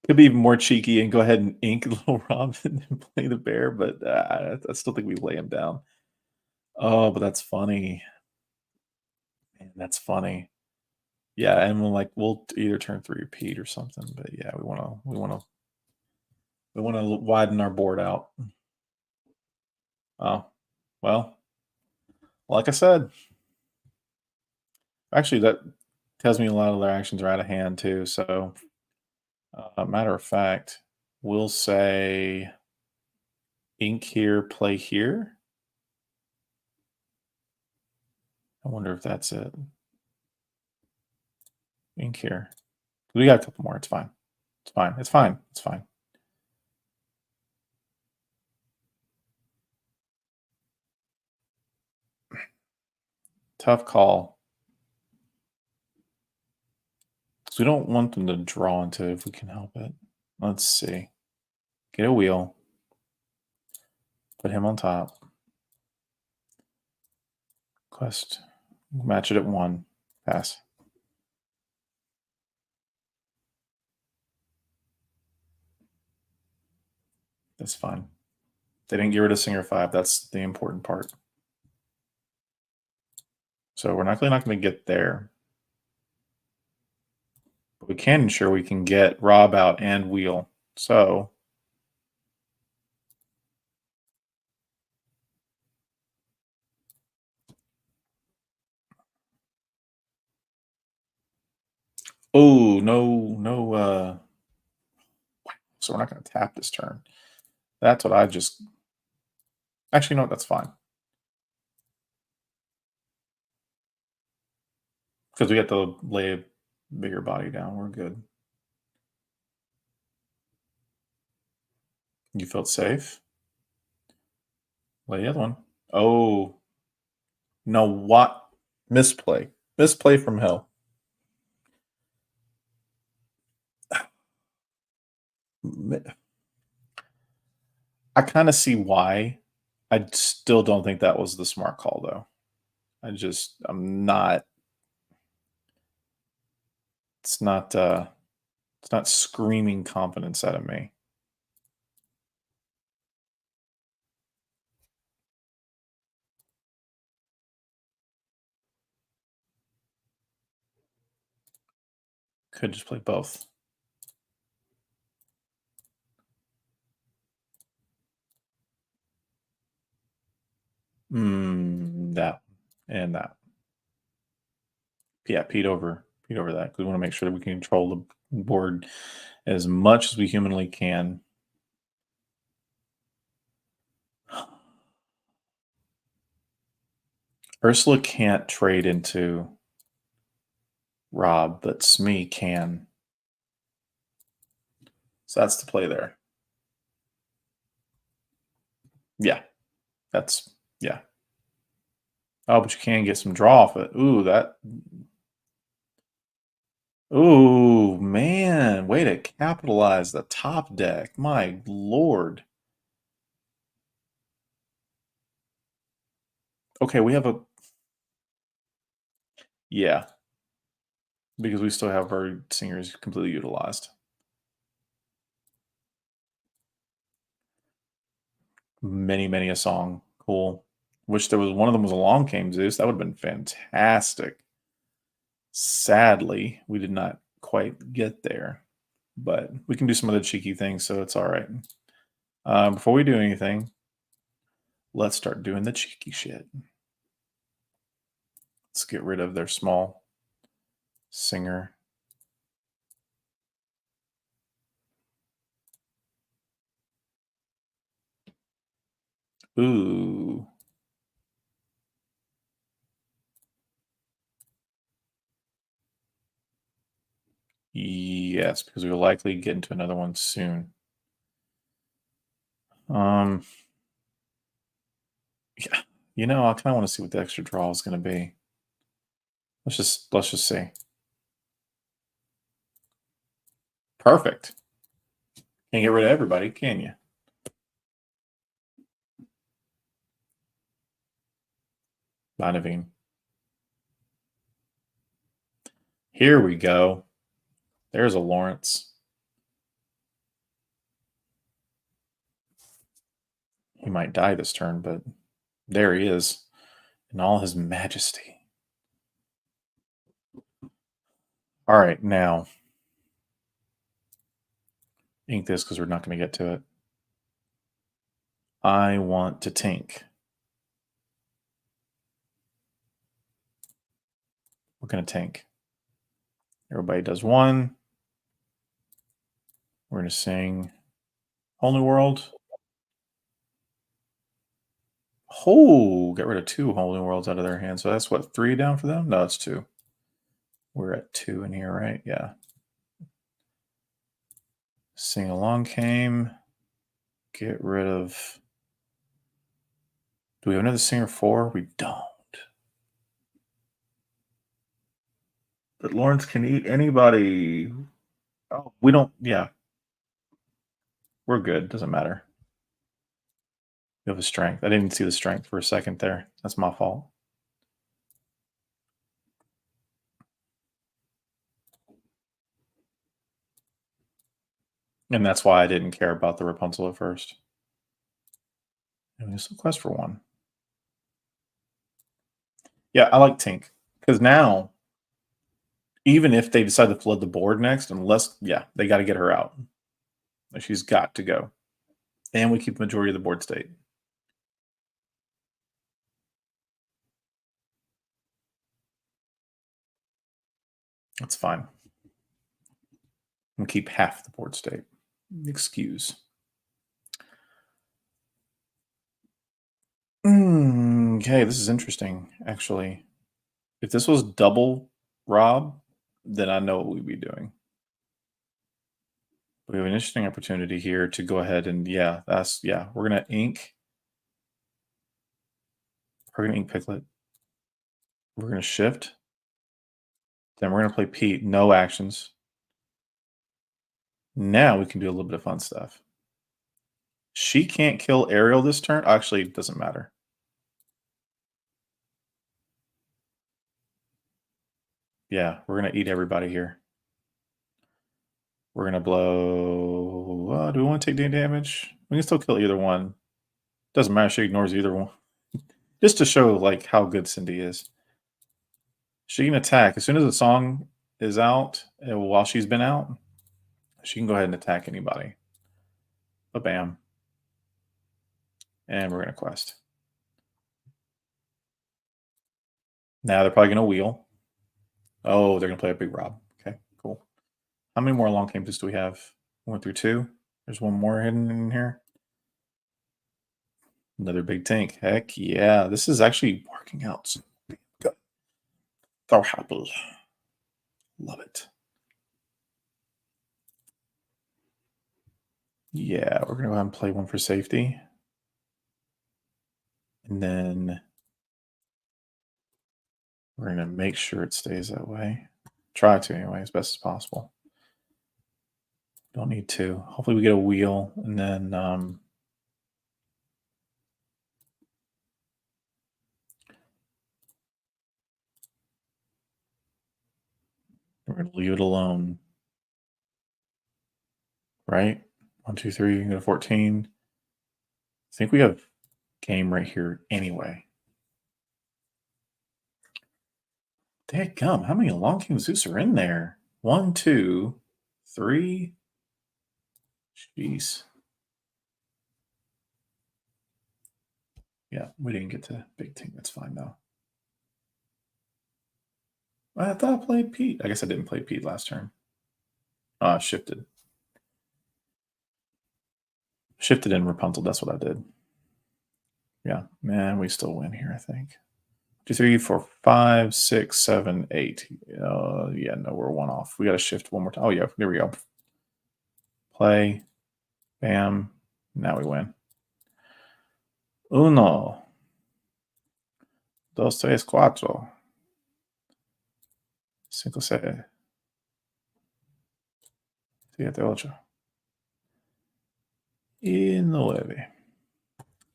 [SPEAKER 1] Could be even more cheeky and go ahead and ink Little Robin and play the bear, but I still think we lay him down. Oh, but that's funny. Man, that's funny. Yeah, and we'll either turn 3 repeat or something, but yeah, we wanna widen our board out. Oh, well, like I said, actually that tells me a lot of their actions are out of hand too. So, matter of fact, we'll say ink here, play here. I wonder if that's it. Ink here. We got a couple more. It's fine. It's fine. It's fine. It's fine. Tough call. Because we don't want them to draw into it if we can help it. Let's see. Get a wheel. Put him on top. Quest. Match it at 1. Pass. That's fine. They didn't get rid of Singer 5. That's the important part. So we're not going to get there. But we can ensure we can get Rob out and wheel. So oh no. So we're not going to tap this turn. That's what I just. Actually, no, that's fine. Because we get to lay a bigger body down. We're good. You felt safe? Lay the other one. Oh. No, what? Misplay. Misplay from hell. I kind of see why. I still don't think that was the smart call, though. I'm not. It's not. It's not screaming confidence out of me. Could just play both. That and that. Yeah, Pete over that because we want to make sure that we can control the board as much as we humanly can. Ursula can't trade into Rob, but Smee can. So that's the play there. Yeah, yeah. Oh, but you can get some draw off it. Ooh, that. Oh man, way to capitalize the top deck. My lord. Okay, we have a yeah, because we still have our singers completely utilized. Many a song. Cool. Wish there was one of them was a long game Zeus. That would have been fantastic. Sadly, we did not quite get there, but we can do some other cheeky things, so it's all right. Before we do anything, let's start doing the cheeky shit. Let's get rid of their small singer. Ooh. Yes, because we'll likely get into another one soon. Um, yeah, I kind of want to see what the extra draw is going to be. Let's just see. Perfect. Can't get rid of everybody, can you? Naveen. Here we go. There's a Lawrence. He might die this turn, but there he is in all his majesty. All right, now ink this because we're not going to get to it. I want to tank. We're going to tank. Everybody does one. We're going to sing Whole New World. Oh, get rid of 2 Whole New Worlds out of their hands. So that's what, 3 down for them? No, it's 2. We're at 2 in here, right? Yeah. Sing Along came. Get rid of. Do we have another singer 4? We don't. But Lawrence can eat anybody. Oh, we don't. Yeah. We're good. Doesn't matter. We have a strength. I didn't see the strength for a second there. That's my fault. And that's why I didn't care about the Rapunzel at first. And we still quest for 1. Yeah, I like Tink. Because now, even if they decide to flood the board next, they got to get her out. She's got to go. And we keep the majority of the board state. That's fine. And keep half the board state. Excuse. Okay, this is interesting, actually. If this was double Rob, then I know what we'd be doing. We have an interesting opportunity here to go ahead and we're gonna ink. We're gonna ink Piglet. We're gonna shift. Then we're gonna play Pete. No actions. Now we can do a little bit of fun stuff. She can't kill Ariel this turn. Actually, it doesn't matter. Yeah, we're gonna eat everybody here. We're gonna blow. Do we want to take any damage? We can still kill either one. Doesn't matter. She ignores either one. Just to show like how good Cindy is. She can attack as soon as the song is out. While she's been out, she can go ahead and attack anybody. Bam. And we're gonna quest. Now they're probably gonna wheel. Oh, they're gonna play a big Rob. Okay, cool. How many more long games do we have? 1 through 2. There's one more hidden in here. Another big tank. Heck yeah. This is actually working out. Good. So happy. Love it. Yeah, we're going to go ahead and play one for safety. And then we're going to make sure it stays that way. Try to anyway, as best as possible. Don't need to. Hopefully we get a wheel, and then we're gonna leave it alone. Right? 1, 2, 3, you can go to 14. I think we have game right here anyway. Dadgum, how many long King Zeus are in there? 1, 2, 3. Jeez. Yeah, we didn't get to big team. That's fine though. I thought I played Pete. I guess I didn't play Pete last turn. Shifted. Shifted in Rapunzel. That's what I did. Yeah, man, we still win here, I think. 2, 3, 4, 5, 6, 7, 8. Yeah, no, we're one off. We got to shift one more time. Oh, yeah, there we go. Play. Bam. Now we win. 1, 2, 3, 4, 5, 6, 7, 8 y 9.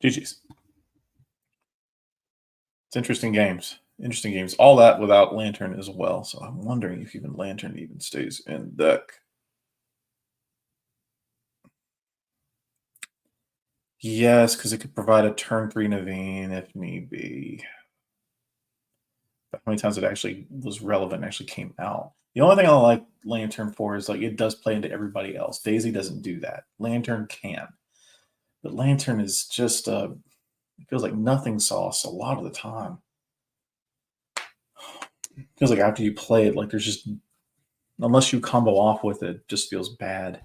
[SPEAKER 1] GG's. It's interesting games. Interesting games. All that without Lantern as well. So I'm wondering if even Lantern even stays in deck. Yes, because it could provide a turn 3 Naveen if need be. But how many times it actually was relevant and actually came out? The only thing I like Lantern for is like it does play into everybody else. Daisy doesn't do that. Lantern can. But Lantern is just it feels like nothing sauce a lot of the time. It feels like after you play it, like there's just unless you combo off with it, it just feels bad.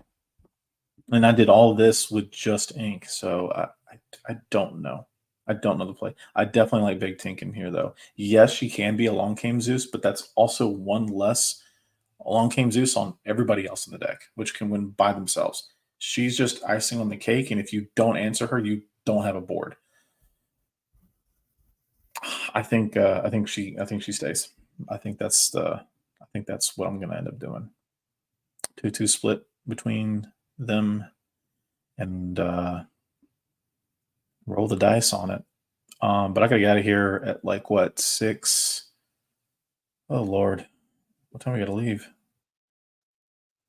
[SPEAKER 1] And I did all this with just ink, so I don't know. I don't know the play. I definitely like Big Tink in here, though. Yes, she can be a Long Came Zeus, but that's also one less Long Came Zeus on everybody else in the deck, which can win by themselves. She's just icing on the cake, and if you don't answer her, you don't have a board. I think she stays. I think that's what I'm going to end up doing. 2-2 split between them, and roll the dice on it. But I gotta get out of here at like what 6? Oh Lord, what time we gotta leave?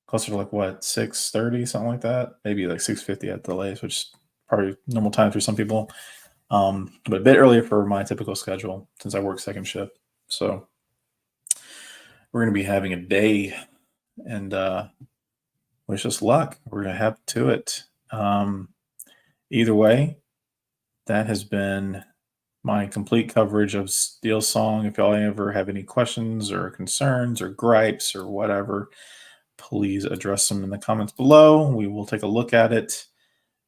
[SPEAKER 1] Closer to like what 6:30, something like that. Maybe like 6:50 at the latest, which is probably normal time for some people. But a bit earlier for my typical schedule since I work second shift. So we're gonna be having a day, and wish us luck. We're gonna have to it. Either way, that has been my complete coverage of Steel Song. If y'all ever have any questions or concerns or gripes or whatever, please address them in the comments below. We will take a look at it.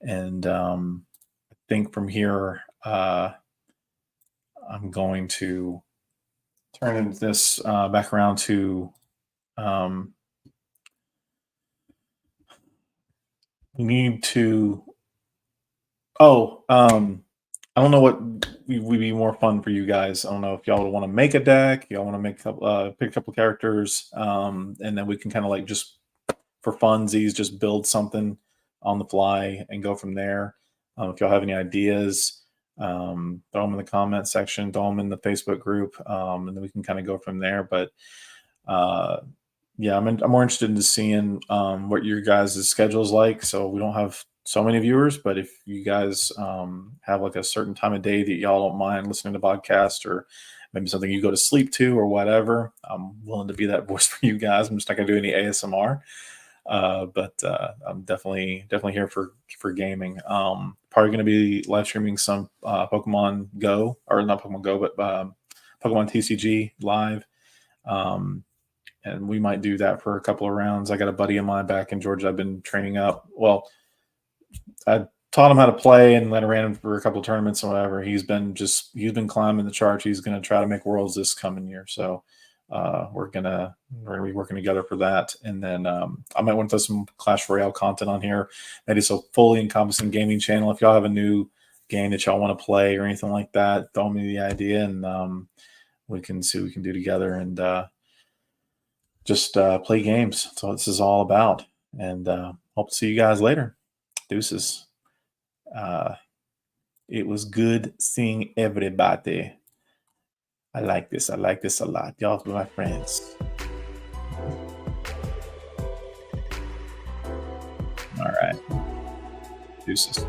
[SPEAKER 1] And I think from here, I'm going to turn this back around to we need to. Oh, I don't know what would be more fun for you guys. I don't know if y'all would want to make a deck, y'all want to make pick a couple characters, and then we can kind of like just for funsies just build something on the fly and go from there. If y'all have any ideas, throw them in the comment section, throw them in the Facebook group, and then we can kind of go from there. But yeah, I'm more interested in seeing what your guys' schedule is like. So we don't have so many viewers, but if you guys have like a certain time of day that y'all don't mind listening to podcasts or maybe something you go to sleep to or whatever, I'm willing to be that voice for you guys. I'm just not gonna do any ASMR, but I'm definitely here for gaming. Probably gonna be live streaming some Pokemon Go, or not Pokemon Go, but Pokemon TCG live. And we might do that for a couple of rounds. I got a buddy of mine back in Georgia I've been training up. Well, I taught him how to play and let him ran him for a couple of tournaments or whatever. He's been climbing the charts. He's going to try to make worlds this coming year. So we're gonna be working together for that. And then I might want to throw some Clash Royale content on here. Maybe it's a fully encompassing gaming channel. If y'all have a new game that y'all want to play or anything like that, throw me the idea, and we can see what we can do together. And just play games. That's what this is all about. And hope to see you guys later. Deuces. Uh, it was good seeing everybody. I like this. I like this a lot. Y'all are my friends. All right. Deuces.